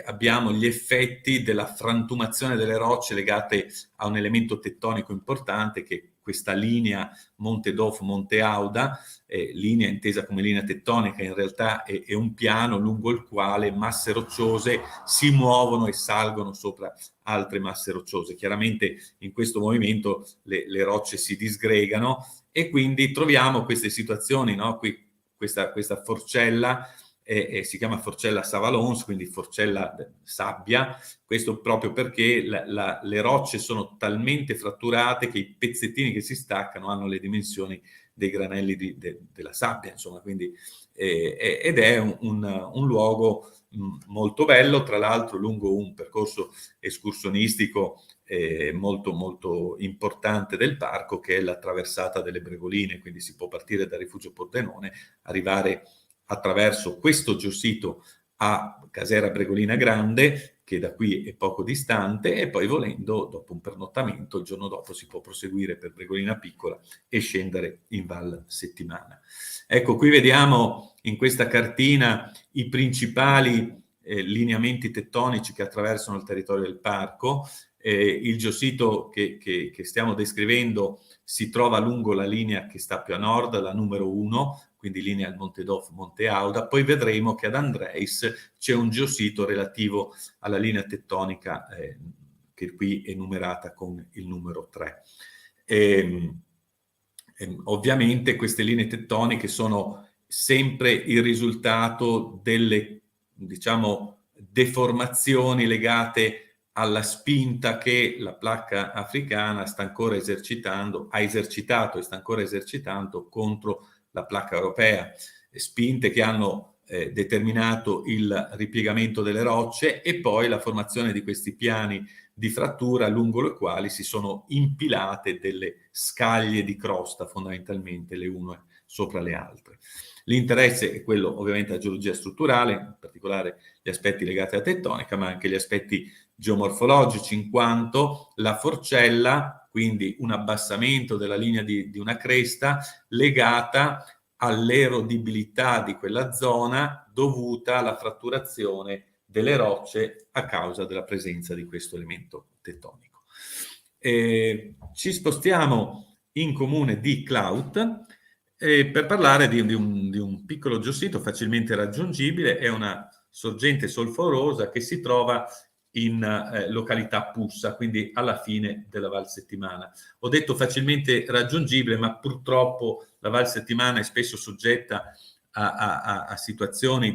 abbiamo gli effetti della frantumazione delle rocce legate a un elemento tettonico importante, che è questa linea Monte Doff-Monte Auda, linea intesa come linea tettonica, in realtà è un piano lungo il quale masse rocciose si muovono e salgono sopra altre masse rocciose. Chiaramente in questo movimento le rocce si disgregano e quindi troviamo queste situazioni, no? Qui questa forcella si chiama forcella Savalons, quindi forcella sabbia, questo proprio perché le rocce sono talmente fratturate che i pezzettini che si staccano hanno le dimensioni dei granelli della sabbia, insomma, quindi, ed è un luogo molto bello, tra l'altro lungo un percorso escursionistico molto molto importante del parco, che è la traversata delle Bregoline, quindi si può partire dal rifugio Pordenone, arrivare attraverso questo geosito a Casera Bregolina Grande, che da qui è poco distante, e poi volendo, dopo un pernottamento, il giorno dopo si può proseguire per Bregolina Piccola e scendere in Val Settimana. Ecco, qui vediamo in questa cartina i principali lineamenti tettonici che attraversano il territorio del parco. Il geosito che stiamo descrivendo si trova lungo la linea che sta più a nord, la numero 1, quindi linea al Monte Doff, Monte Auda. Poi vedremo che ad Andreis c'è un geosito relativo alla linea tettonica che qui è numerata con il numero 3. Ovviamente queste linee tettoniche sono sempre il risultato delle, diciamo, deformazioni legate alla spinta che la placca africana sta ancora esercitando, ha esercitato e sta ancora esercitando contro la placca europea, spinte che hanno determinato il ripiegamento delle rocce e poi la formazione di questi piani di frattura lungo le quali si sono impilate delle scaglie di crosta, fondamentalmente le une sopra le altre. L'interesse è quello ovviamente della geologia strutturale, in particolare gli aspetti legati alla tettonica, ma anche gli aspetti geomorfologici, in quanto la forcella, quindi un abbassamento della linea di una cresta, legata all'erodibilità di quella zona dovuta alla fratturazione delle rocce a causa della presenza di questo elemento tettonico. Ci spostiamo in comune di Clout per parlare di un piccolo geosito facilmente raggiungibile. È una sorgente solforosa che si trova in località Pussa, quindi alla fine della Val Settimana. Ho detto facilmente raggiungibile, ma purtroppo la Val Settimana è spesso soggetta a situazioni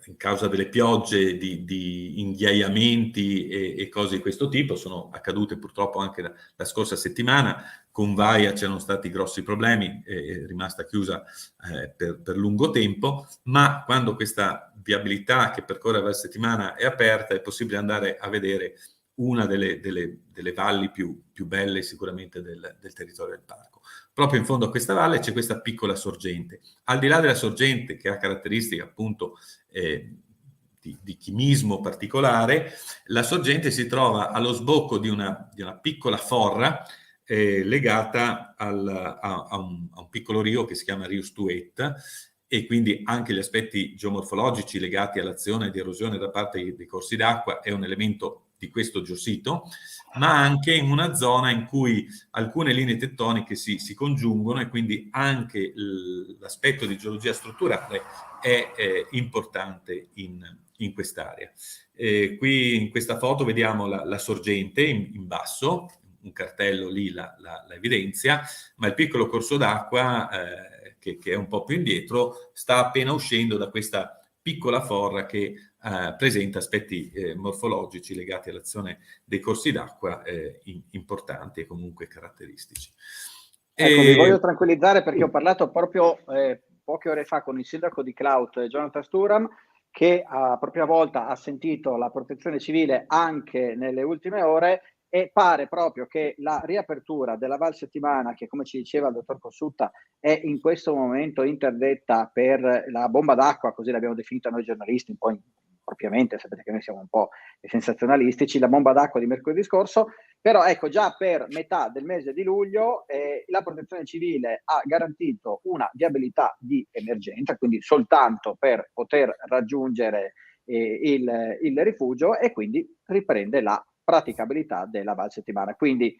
in causa delle piogge di inghiaiamenti e cose di questo tipo. Sono accadute purtroppo anche la scorsa settimana. Con Vaia c'erano stati grossi problemi, è rimasta chiusa per lungo tempo, ma quando questa viabilità che percorre la settimana è aperta è possibile andare a vedere una delle valli più belle sicuramente del territorio del parco. Proprio in fondo a questa valle c'è questa piccola sorgente. Al di là della sorgente, che ha caratteristiche appunto di chimismo particolare, la sorgente si trova allo sbocco di una piccola forra legata a un piccolo rio che si chiama Rio Stuet, e quindi anche gli aspetti geomorfologici legati all'azione di erosione da parte dei corsi d'acqua è un elemento di questo geosito, ma anche in una zona in cui alcune linee tettoniche si congiungono, e quindi anche l'aspetto di geologia strutturale è importante in quest'area. Qui in questa foto vediamo la sorgente in basso, un cartello lì la evidenzia, ma il piccolo corso d'acqua che è un po' più indietro sta appena uscendo da questa piccola forra che presenta aspetti morfologici legati all'azione dei corsi d'acqua importanti e comunque caratteristici. Ecco, vi voglio tranquillizzare perché ho parlato proprio poche ore fa con il sindaco di Clout, Jonathan Sturham, che a propria volta ha sentito la protezione civile anche nelle ultime ore, e pare proprio che la riapertura della Val Settimana, che come ci diceva il dottor Cossutta è in questo momento interdetta per la bomba d'acqua, così l'abbiamo definita noi giornalisti, un po' impropriamente, sapete che noi siamo un po' sensazionalistici, la bomba d'acqua di mercoledì scorso, però ecco, già per metà del mese di luglio la protezione civile ha garantito una viabilità di emergenza, quindi soltanto per poter raggiungere il rifugio, e quindi riprende la praticabilità della Val Settimana. Quindi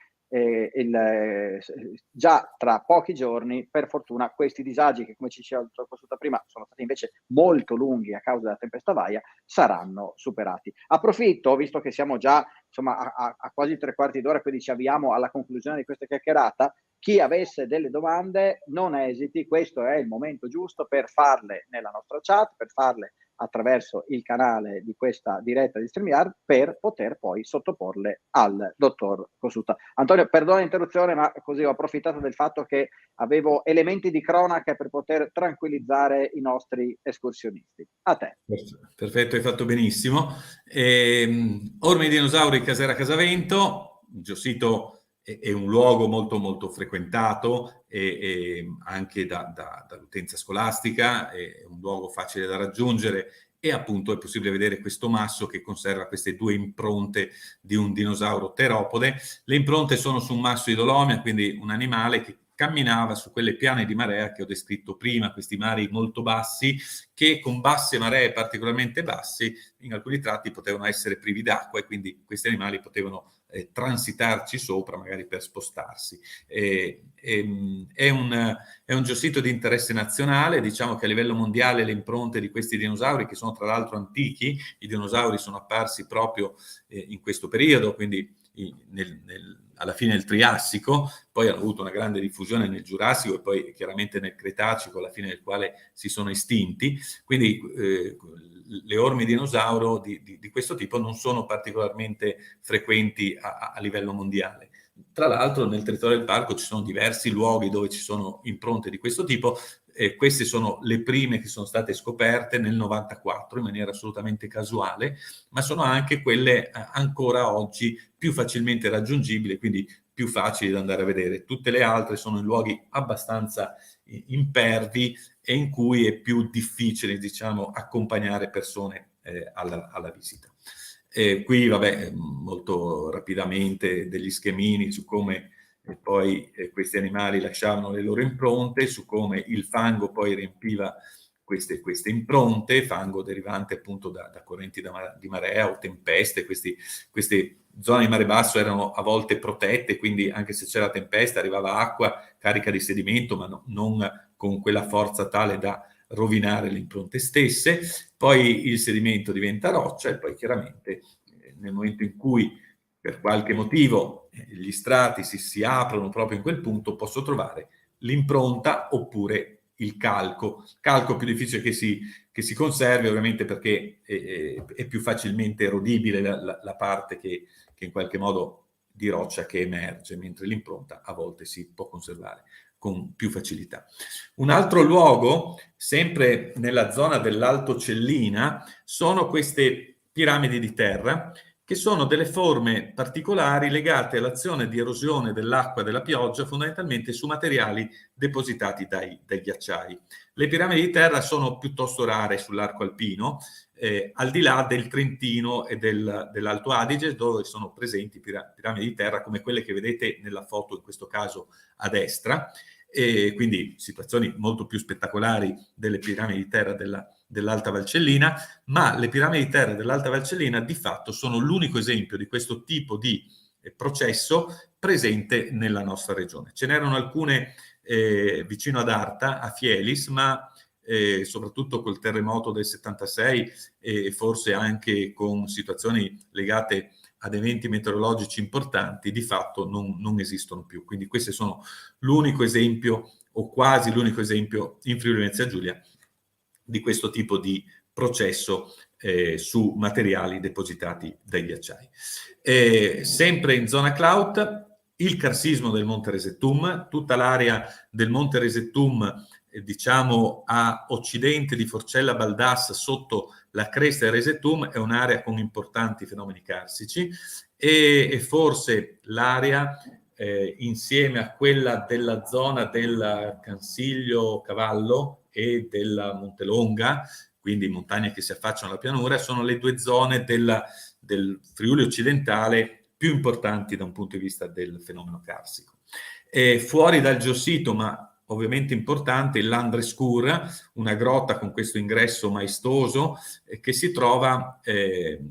già tra pochi giorni, per fortuna, questi disagi che, come ci diceva il dottor Cossutta prima, sono stati invece molto lunghi a causa della tempesta Vaia, saranno superati. Approfitto, visto che siamo già insomma a quasi 3/4 d'ora, quindi ci avviamo alla conclusione di questa chiacchierata. Chi avesse delle domande non esiti, questo è il momento giusto per farle nella nostra chat, per farle attraverso il canale di questa diretta di StreamYard, per poter poi sottoporle al dottor Cossutta. Antonio, perdona l'interruzione, ma così ho approfittato del fatto che avevo elementi di cronaca per poter tranquillizzare i nostri escursionisti. A te. Perfetto, hai fatto benissimo. Orme dei Dinosauri, Casera Casavento, il geosito è un luogo molto molto frequentato e anche dall'utenza scolastica, è un luogo facile da raggiungere, e appunto è possibile vedere questo masso che conserva queste due impronte di un dinosauro teropode. Le impronte sono su un masso di Dolomia, quindi un animale che camminava su quelle piane di marea che ho descritto prima, questi mari molto bassi, che con basse maree particolarmente bassi in alcuni tratti potevano essere privi d'acqua, e quindi questi animali potevano transitarci sopra magari per spostarsi. È un geosito di interesse nazionale. Diciamo che a livello mondiale le impronte di questi dinosauri, che sono tra l'altro antichi, i dinosauri sono apparsi proprio in questo periodo, quindi alla fine del Triassico, poi hanno avuto una grande diffusione nel Giurassico e poi chiaramente nel Cretacico, alla fine del quale si sono estinti. Quindi le orme dinosauro di questo tipo non sono particolarmente frequenti a livello mondiale. Tra l'altro nel territorio del parco ci sono diversi luoghi dove ci sono impronte di questo tipo. Queste sono le prime che sono state scoperte nel 94 in maniera assolutamente casuale, ma sono anche quelle ancora oggi più facilmente raggiungibili, quindi più facili da andare a vedere. Tutte le altre sono in luoghi abbastanza impervi e in cui è più difficile, diciamo, accompagnare persone alla visita. Qui, vabbè, molto rapidamente degli schemini su come poi questi animali lasciavano le loro impronte, su come il fango poi riempiva queste impronte, fango derivante appunto da correnti di marea o tempeste. Queste zone di mare basso erano a volte protette, quindi anche se c'era tempesta arrivava acqua carica di sedimento, ma non con quella forza tale da rovinare le impronte stesse. Poi il sedimento diventa roccia, e poi chiaramente nel momento in cui per qualche motivo gli strati si aprono proprio in quel punto, posso trovare l'impronta oppure il calco più difficile che si conservi, ovviamente, perché è più facilmente erodibile la parte che in qualche modo di roccia che emerge, mentre l'impronta a volte si può conservare con più facilità. Un altro luogo, sempre nella zona dell'Alto Cellina, sono queste piramidi di terra, che sono delle forme particolari legate all'azione di erosione dell'acqua della pioggia, fondamentalmente su materiali depositati dai ghiacciai. Le piramidi di terra sono piuttosto rare sull'arco alpino, al di là del Trentino e dell'Alto Adige, dove sono presenti piramidi di terra come quelle che vedete nella foto, in questo caso a destra, e quindi situazioni molto più spettacolari delle piramidi di terra dell'Alta Valcellina, ma le piramidi di terra dell'Alta Valcellina di fatto sono l'unico esempio di questo tipo di processo presente nella nostra regione. Ce n'erano alcune vicino ad Arta, a Fielis, ma soprattutto col terremoto del 76 e forse anche con situazioni legate ad eventi meteorologici importanti, di fatto non esistono più. Quindi questi sono l'unico esempio, o quasi l'unico esempio, in Friuli Venezia Giulia di questo tipo di processo su materiali depositati dai ghiacciai. Sempre in zona Clout, il carsismo del Monte Resettum, tutta l'area del Monte Resettum, diciamo a occidente di Forcella Baldas, sotto la cresta del Resettum, è un'area con importanti fenomeni carsici e forse l'area insieme a quella della zona del Cansiglio Cavallo e della Montelonga, quindi montagne che si affacciano alla pianura, sono le due zone del Friuli occidentale più importanti da un punto di vista del fenomeno carsico. Fuori dal geossito, ma ovviamente importante, il Landreskur, una grotta con questo ingresso maestoso che si trova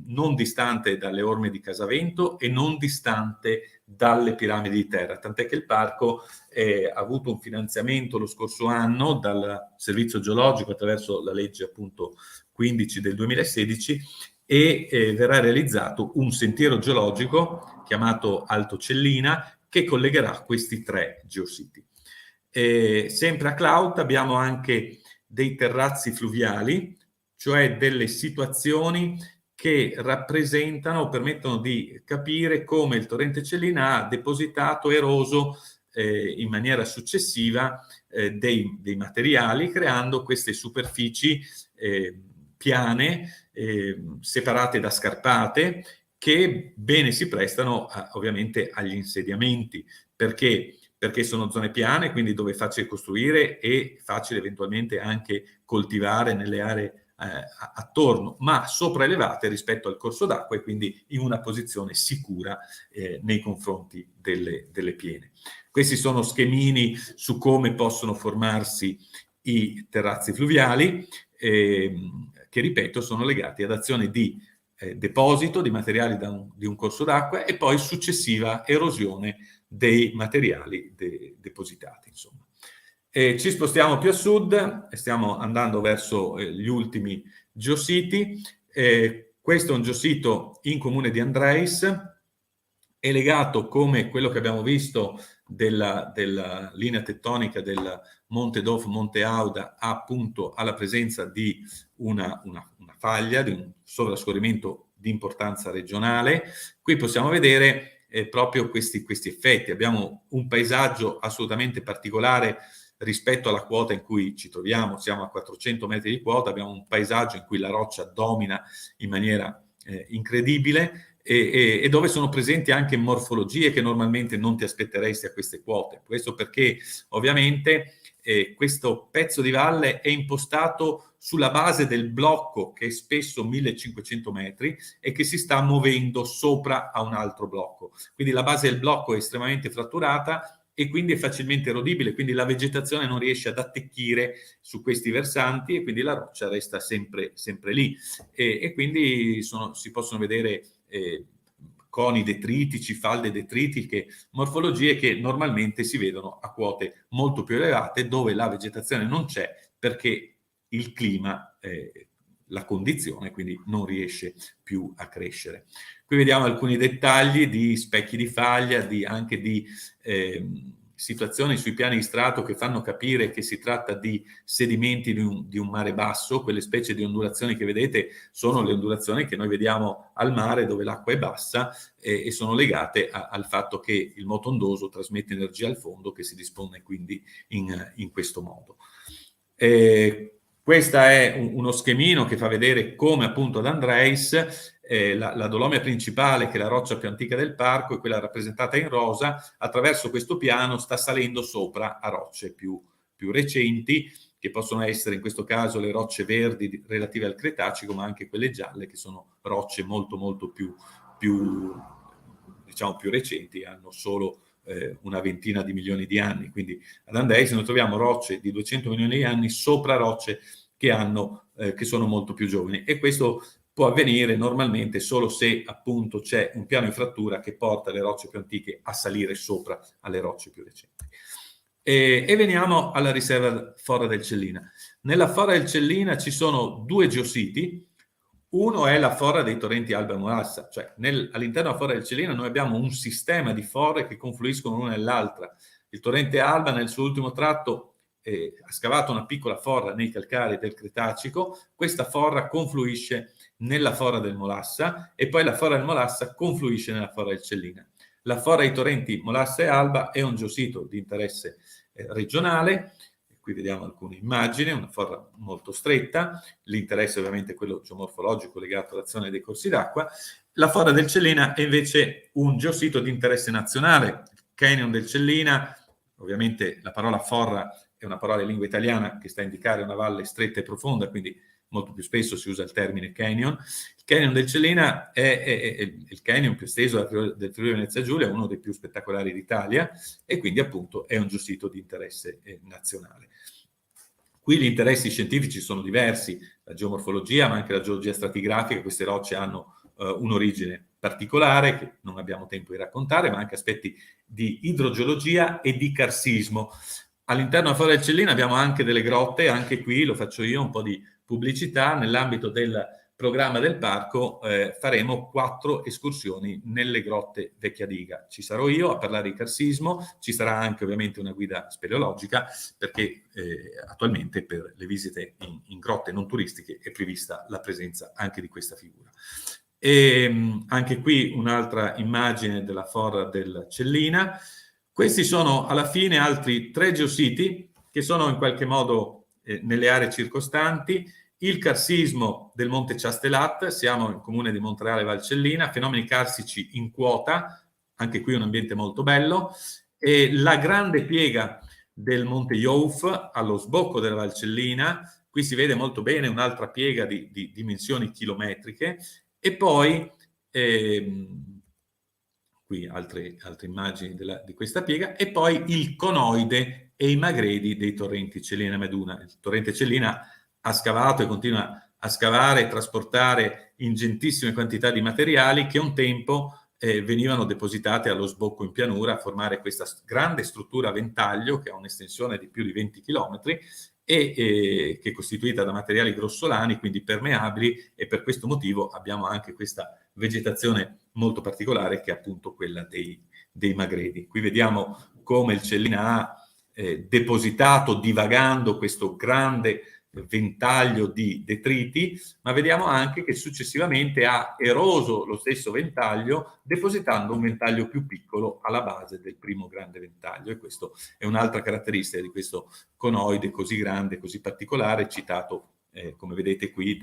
non distante dalle orme di Casavento e non distante dalle piramidi di terra, tant'è che il parco ha avuto un finanziamento lo scorso anno dal Servizio Geologico attraverso la legge appunto 15 del 2016 e verrà realizzato un sentiero geologico chiamato Alto Cellina che collegherà questi tre geositi. Sempre a Clout abbiamo anche dei terrazzi fluviali, cioè delle situazioni che rappresentano, permettono di capire come il torrente Cellina ha depositato, eroso in maniera successiva dei materiali, creando queste superfici piane, separate da scarpate, che bene si prestano ovviamente agli insediamenti, perché sono zone piane, quindi dove è facile costruire e facile eventualmente anche coltivare nelle aree attorno, ma sopraelevate rispetto al corso d'acqua e quindi in una posizione sicura nei confronti delle piene. Questi sono schemini su come possono formarsi i terrazzi fluviali, che ripeto sono legati ad azioni di deposito di materiali di un corso d'acqua e poi successiva erosione dei materiali depositati, insomma. Ci spostiamo più a sud, stiamo andando verso gli ultimi geositi. Questo è un geosito in comune di Andreis, è legato, come quello che abbiamo visto della linea tettonica del Monte Dof, Monte Auda, appunto alla presenza di una faglia, di un sovrascorrimento di importanza regionale. Qui possiamo vedere proprio questi effetti. Abbiamo un paesaggio assolutamente particolare rispetto alla quota in cui ci troviamo, siamo a 400 metri di quota, abbiamo un paesaggio in cui la roccia domina in maniera incredibile e dove sono presenti anche morfologie che normalmente non ti aspetteresti a queste quote. Questo perché ovviamente questo pezzo di valle è impostato sulla base del blocco, che è spesso 1500 metri e che si sta muovendo sopra a un altro blocco. Quindi la base del blocco è estremamente fratturata e quindi è facilmente erodibile, quindi la vegetazione non riesce ad attecchire su questi versanti e quindi la roccia resta sempre lì. E quindi si possono vedere coni detritici, falde detritiche, morfologie che normalmente si vedono a quote molto più elevate dove la vegetazione non c'è perché il clima, la condizione, quindi non riesce più a crescere. Qui vediamo alcuni dettagli di specchi di faglia, anche di situazioni sui piani di strato che fanno capire che si tratta di sedimenti di un mare basso. Quelle specie di ondulazioni che vedete sono le ondulazioni che noi vediamo al mare dove l'acqua è bassa e sono legate al fatto che il moto ondoso trasmette energia al fondo, che si dispone quindi in questo modo. Questo è uno schemino che fa vedere come appunto ad Andreis la dolomia principale, che è la roccia più antica del parco, e quella rappresentata in rosa, attraverso questo piano sta salendo sopra a rocce più recenti, che possono essere in questo caso le rocce verdi relative al Cretacico, ma anche quelle gialle, che sono rocce molto più diciamo più recenti, hanno solo una ventina di milioni di anni. Quindi ad Andreis noi troviamo rocce di 200 milioni di anni sopra rocce che sono molto più giovani, e questo può avvenire normalmente solo se appunto c'è un piano in frattura che porta le rocce più antiche a salire sopra alle rocce più recenti. E veniamo alla riserva Fora del Cellina. Nella Fora del Cellina ci sono due geositi. Uno è la fora dei torrenti Alba e Molassa, cioè all'interno della Fora del Cellina noi abbiamo un sistema di fore che confluiscono l'una nell'altra. Il torrente Alba nel suo ultimo tratto ha scavato una piccola forra nei calcari del Cretacico. Questa forra confluisce nella Fora del Molassa, e poi la Fora del Molassa confluisce nella Fora del Cellina. La fora dei torrenti Molassa e Alba è un geosito di interesse regionale. Qui vediamo alcune immagini, una forra molto stretta, l'interesse ovviamente è quello geomorfologico legato all'azione dei corsi d'acqua. La Fora del Cellina è invece un geosito di interesse nazionale, il Canyon del Cellina. Ovviamente la parola forra è una parola in lingua italiana che sta a indicare una valle stretta e profonda, quindi molto più spesso si usa il termine canyon. Il Canyon del Cellina è il canyon più esteso del Friuli Venezia Giulia, uno dei più spettacolari d'Italia, e quindi appunto è un geosito di interesse nazionale. Qui gli interessi scientifici sono diversi, la geomorfologia ma anche la geologia stratigrafica. Queste rocce hanno un'origine particolare che non abbiamo tempo di raccontare, ma anche aspetti di idrogeologia e di carsismo. All'interno della Fora del Cellina abbiamo anche delle grotte, anche qui lo faccio io, un po' di pubblicità. Nell'ambito del programma del parco faremo 4 escursioni nelle grotte Vecchia Diga. Ci sarò io a parlare di carsismo, ci sarà anche ovviamente una guida speleologica, perché attualmente per le visite in grotte non turistiche è prevista la presenza anche di questa figura. E anche qui un'altra immagine della Fora del Cellina. Questi sono alla fine altri 3 geositi che sono in qualche modo nelle aree circostanti. Il carsismo del Monte Ciastellat, siamo nel comune di Montereale Valcellina, fenomeni carsici in quota, anche qui un ambiente molto bello, e la grande piega del Monte Youf allo sbocco della Valcellina. Qui si vede molto bene un'altra piega di dimensioni chilometriche, e poi qui altre immagini di questa piega, e poi il conoide e i magredi dei torrenti Cellina e Meduna. Il torrente Cellina ha scavato e continua a scavare e trasportare ingentissime quantità di materiali che un tempo venivano depositate allo sbocco in pianura a formare questa grande struttura a ventaglio che ha un'estensione di più di 20 chilometri e che è costituita da materiali grossolani, quindi permeabili, e per questo motivo abbiamo anche questa vegetazione molto particolare che è appunto quella dei magredi. Qui vediamo come il Cellina ha depositato, divagando, questo grande ventaglio di detriti, ma vediamo anche che successivamente ha eroso lo stesso ventaglio, depositando un ventaglio più piccolo alla base del primo grande ventaglio. E questo è un'altra caratteristica di questo conoide così grande, così particolare, citato come vedete qui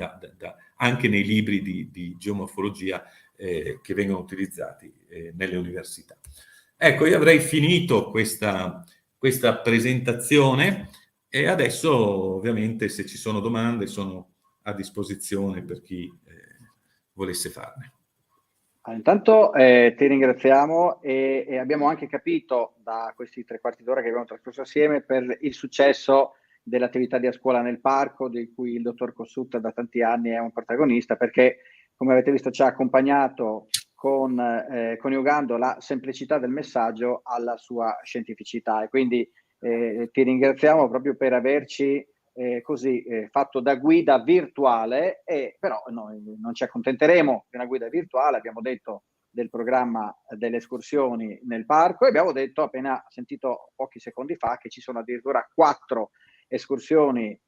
anche nei libri di geomorfologia che vengono utilizzati nelle università. Ecco, io avrei finito questa presentazione, e adesso ovviamente se ci sono domande sono a disposizione per chi volesse farne. Intanto ti ringraziamo e abbiamo anche capito da questi 3/4 d'ora che abbiamo trascorso assieme per il successo dell'attività di A Scuola nel Parco, di cui il dottor Cossutta da tanti anni è un protagonista, perché come avete visto ci ha accompagnato coniugando la semplicità del messaggio alla sua scientificità, e quindi ti ringraziamo proprio per averci fatto da guida virtuale, però noi non ci accontenteremo di una guida virtuale. Abbiamo detto del programma delle escursioni nel parco, e abbiamo detto, appena sentito pochi secondi fa, che ci sono addirittura 4 escursioni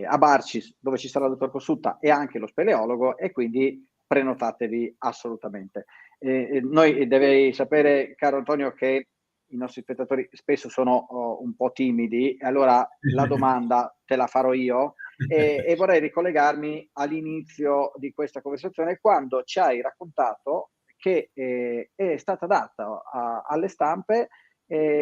a Barcis, dove ci sarà il dottor Cossutta e anche lo speleologo, e quindi prenotatevi assolutamente. Noi devi sapere, caro Antonio, che i nostri spettatori spesso sono un po' timidi, e allora la domanda te la farò io, e vorrei ricollegarmi all'inizio di questa conversazione, quando ci hai raccontato che è stata data alle stampe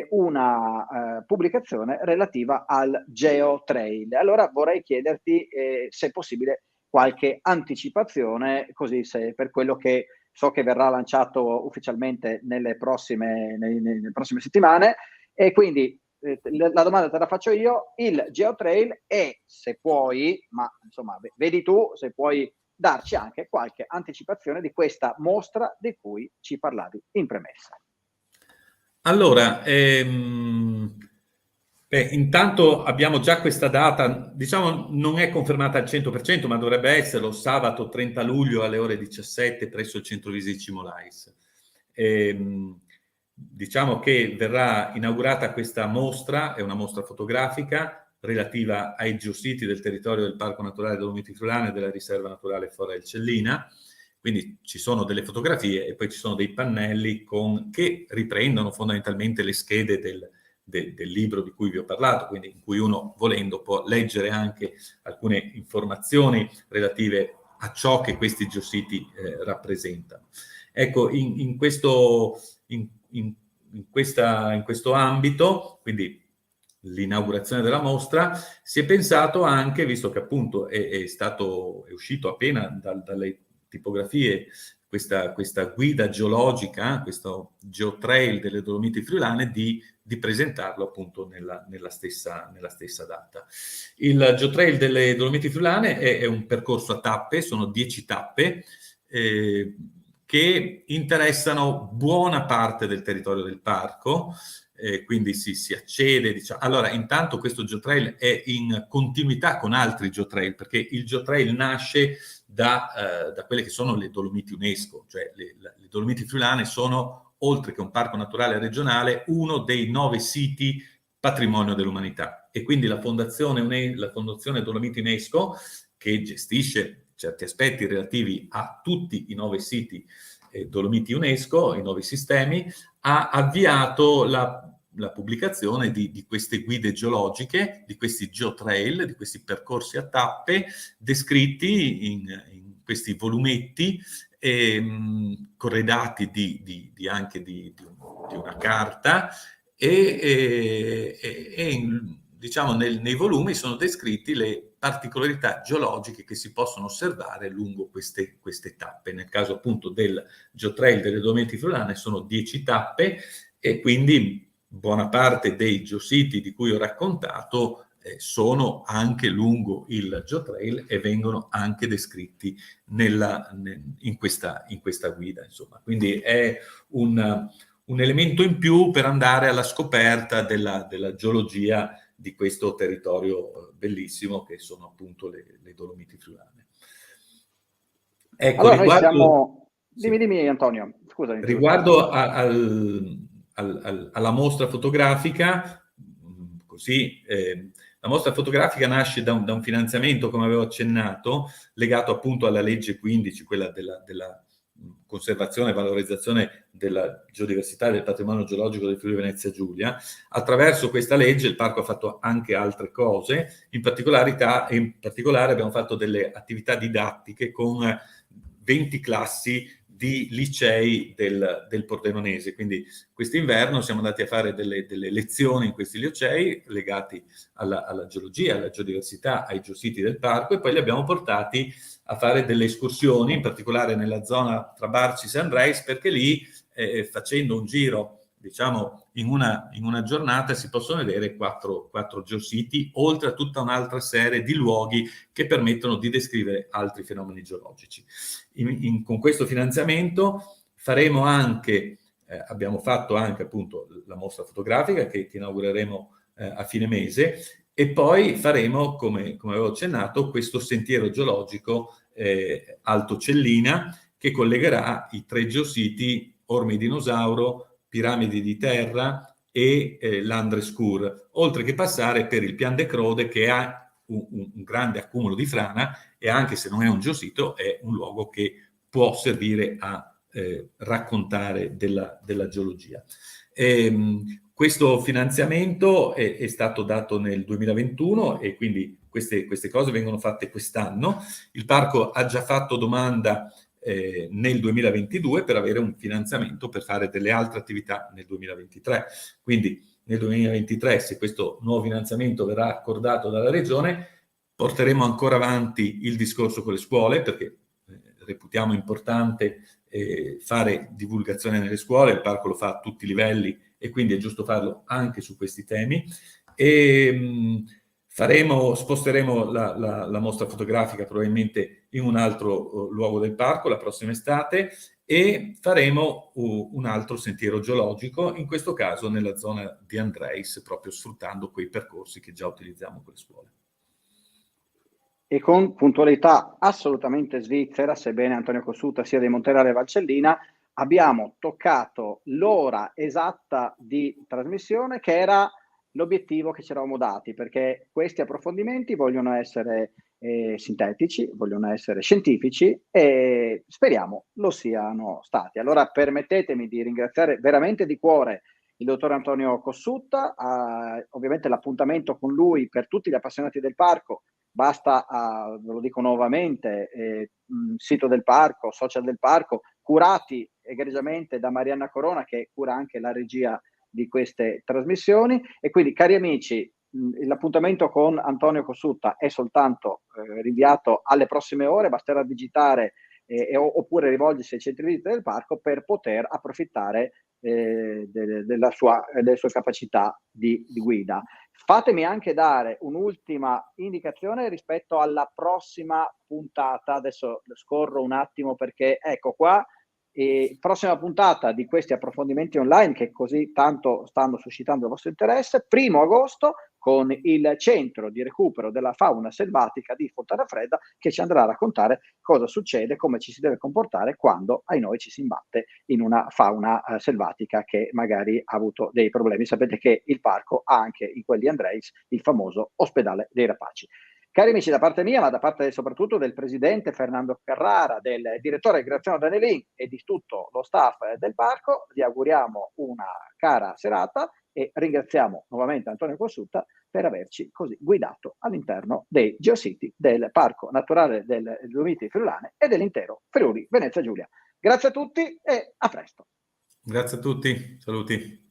una pubblicazione relativa al GeoTrail. Allora vorrei chiederti se è possibile qualche anticipazione, così se per quello che so che verrà lanciato ufficialmente nelle prossime settimane, e quindi la domanda te la faccio io: il GeoTrail, e se puoi, ma insomma vedi tu, se puoi darci anche qualche anticipazione di questa mostra di cui ci parlavi in premessa. Allora, intanto abbiamo già questa data, diciamo non è confermata al 100%, ma dovrebbe esserlo, sabato 30 luglio alle ore 17 presso il centro visite Cimolais. Diciamo che verrà inaugurata questa mostra, è una mostra fotografica relativa ai geositi del territorio del Parco Naturale Dolomiti Friulane e della Riserva Naturale Fora del Cellina. Quindi ci sono delle fotografie e poi ci sono dei pannelli che riprendono fondamentalmente le schede del libro di cui vi ho parlato, quindi in cui uno, volendo, può leggere anche alcune informazioni relative a ciò che questi geositi rappresentano. Ecco, in questo ambito, quindi l'inaugurazione della mostra, si è pensato anche, visto che appunto è uscito appena dalle tipografie questa guida geologica, questo GeoTrail delle Dolomiti Friulane, di presentarlo appunto nella stessa data. Il GeoTrail delle Dolomiti Friulane è un percorso a tappe, sono 10 tappe che interessano buona parte del territorio del parco, quindi si accede, diciamo. Allora, intanto questo GeoTrail è in continuità con altri GeoTrail, perché il GeoTrail nasce da quelle che sono le Dolomiti UNESCO, cioè le Dolomiti Friulane sono, oltre che un parco naturale regionale, uno dei 9 siti patrimonio dell'umanità, e quindi la Fondazione Dolomiti UNESCO, che gestisce certi aspetti relativi a tutti i 9 siti Dolomiti UNESCO, i 9 sistemi, ha avviato la pubblicazione di queste guide geologiche, di questi GeoTrail, di questi percorsi a tappe, descritti in questi volumetti, corredati anche di una carta, diciamo nei volumi sono descritti le particolarità geologiche che si possono osservare lungo queste tappe. Nel caso appunto del GeoTrail delle Dolomiti Friulane sono 10 tappe, e quindi buona parte dei geositi di cui ho raccontato sono anche lungo il GeoTrail e vengono anche descritti in questa guida, insomma. Quindi è un elemento in più per andare alla scoperta della geologia di questo territorio bellissimo che sono appunto le Dolomiti Friulane. Ecco, allora noi siamo... Dimmi Antonio, scusami. Riguardo alla mostra fotografica, così, la mostra fotografica nasce da un finanziamento, come avevo accennato, legato appunto alla legge 15, quella della conservazione e valorizzazione della geodiversità e del patrimonio geologico del Friuli Venezia Giulia. Attraverso questa legge il parco ha fatto anche altre cose, in particolare abbiamo fatto delle attività didattiche con 20 classi di licei del Pordenonese. Quindi quest'inverno siamo andati a fare delle lezioni in questi licei legati alla geologia, alla geodiversità, ai geositi del parco, e poi li abbiamo portati a fare delle escursioni, in particolare nella zona tra Barcis e Andreis, perché lì, facendo un giro, diciamo, in una giornata, si possono vedere 4 geositi, oltre a tutta un'altra serie di luoghi che permettono di descrivere altri fenomeni geologici. Con questo finanziamento faremo anche, abbiamo fatto anche appunto la mostra fotografica che inaugureremo a fine mese, e poi faremo, come avevo accennato, questo sentiero geologico Alto Cellina, che collegherà i 3 geositi Orme Dinosauro, Piramidi di Terra e l'Andreskur, oltre che passare per il Pian de Crode, che ha un grande accumulo di frana, e anche se non è un geosito è un luogo che può servire a raccontare della geologia. Questo finanziamento è stato dato nel 2021 e quindi queste cose vengono fatte quest'anno. Il parco ha già fatto domanda nel 2022 per avere un finanziamento per fare delle altre attività nel 2023. Quindi nel 2023, se questo nuovo finanziamento verrà accordato dalla Regione, porteremo ancora avanti il discorso con le scuole, perché reputiamo importante fare divulgazione nelle scuole. Il parco lo fa a tutti i livelli e quindi è giusto farlo anche su questi temi. E sposteremo la mostra fotografica probabilmente in un altro luogo del parco la prossima estate, e faremo un altro sentiero geologico, in questo caso nella zona di Andreis, proprio sfruttando quei percorsi che già utilizziamo con le scuole. E con puntualità assolutamente svizzera, sebbene Antonio Cossutta sia di Monterale Valcellina, abbiamo toccato l'ora esatta di trasmissione, che era l'obiettivo che ci eravamo dati, perché questi approfondimenti vogliono essere sintetici, vogliono essere scientifici e speriamo lo siano stati. Allora permettetemi di ringraziare veramente di cuore il dottor Antonio Cossutta. Ovviamente l'appuntamento con lui per tutti gli appassionati del parco basta, ve lo dico nuovamente, sito del parco, social del parco, curati egregiamente da Marianna Corona, che cura anche la regia di queste trasmissioni. E quindi, cari amici, l'appuntamento con Antonio Cossutta è soltanto rinviato alle prossime ore, basterà digitare oppure rivolgersi ai centri visita del parco per poter approfittare delle sue capacità di guida. Fatemi anche dare un'ultima indicazione rispetto alla prossima puntata. Adesso scorro un attimo perché ecco qua, prossima puntata di questi approfondimenti online che così tanto stanno suscitando il vostro interesse, 1° agosto, con il centro di recupero della fauna selvatica di Fontanafredda, che ci andrà a raccontare cosa succede, come ci si deve comportare quando ai noi ci si imbatte in una fauna selvatica che magari ha avuto dei problemi. Sapete che il parco ha anche in quelli Andreis il famoso ospedale dei rapaci. Cari amici, da parte mia, ma da parte soprattutto del presidente Fernando Carrara, del direttore Graziano Danelin e di tutto lo staff del parco, vi auguriamo una cara serata e ringraziamo nuovamente Antonio Cossutta per averci così guidato all'interno dei geositi del Parco Naturale delle Dolomiti Friulane e dell'intero Friuli Venezia Giulia. Grazie a tutti e a presto. Grazie a tutti, saluti.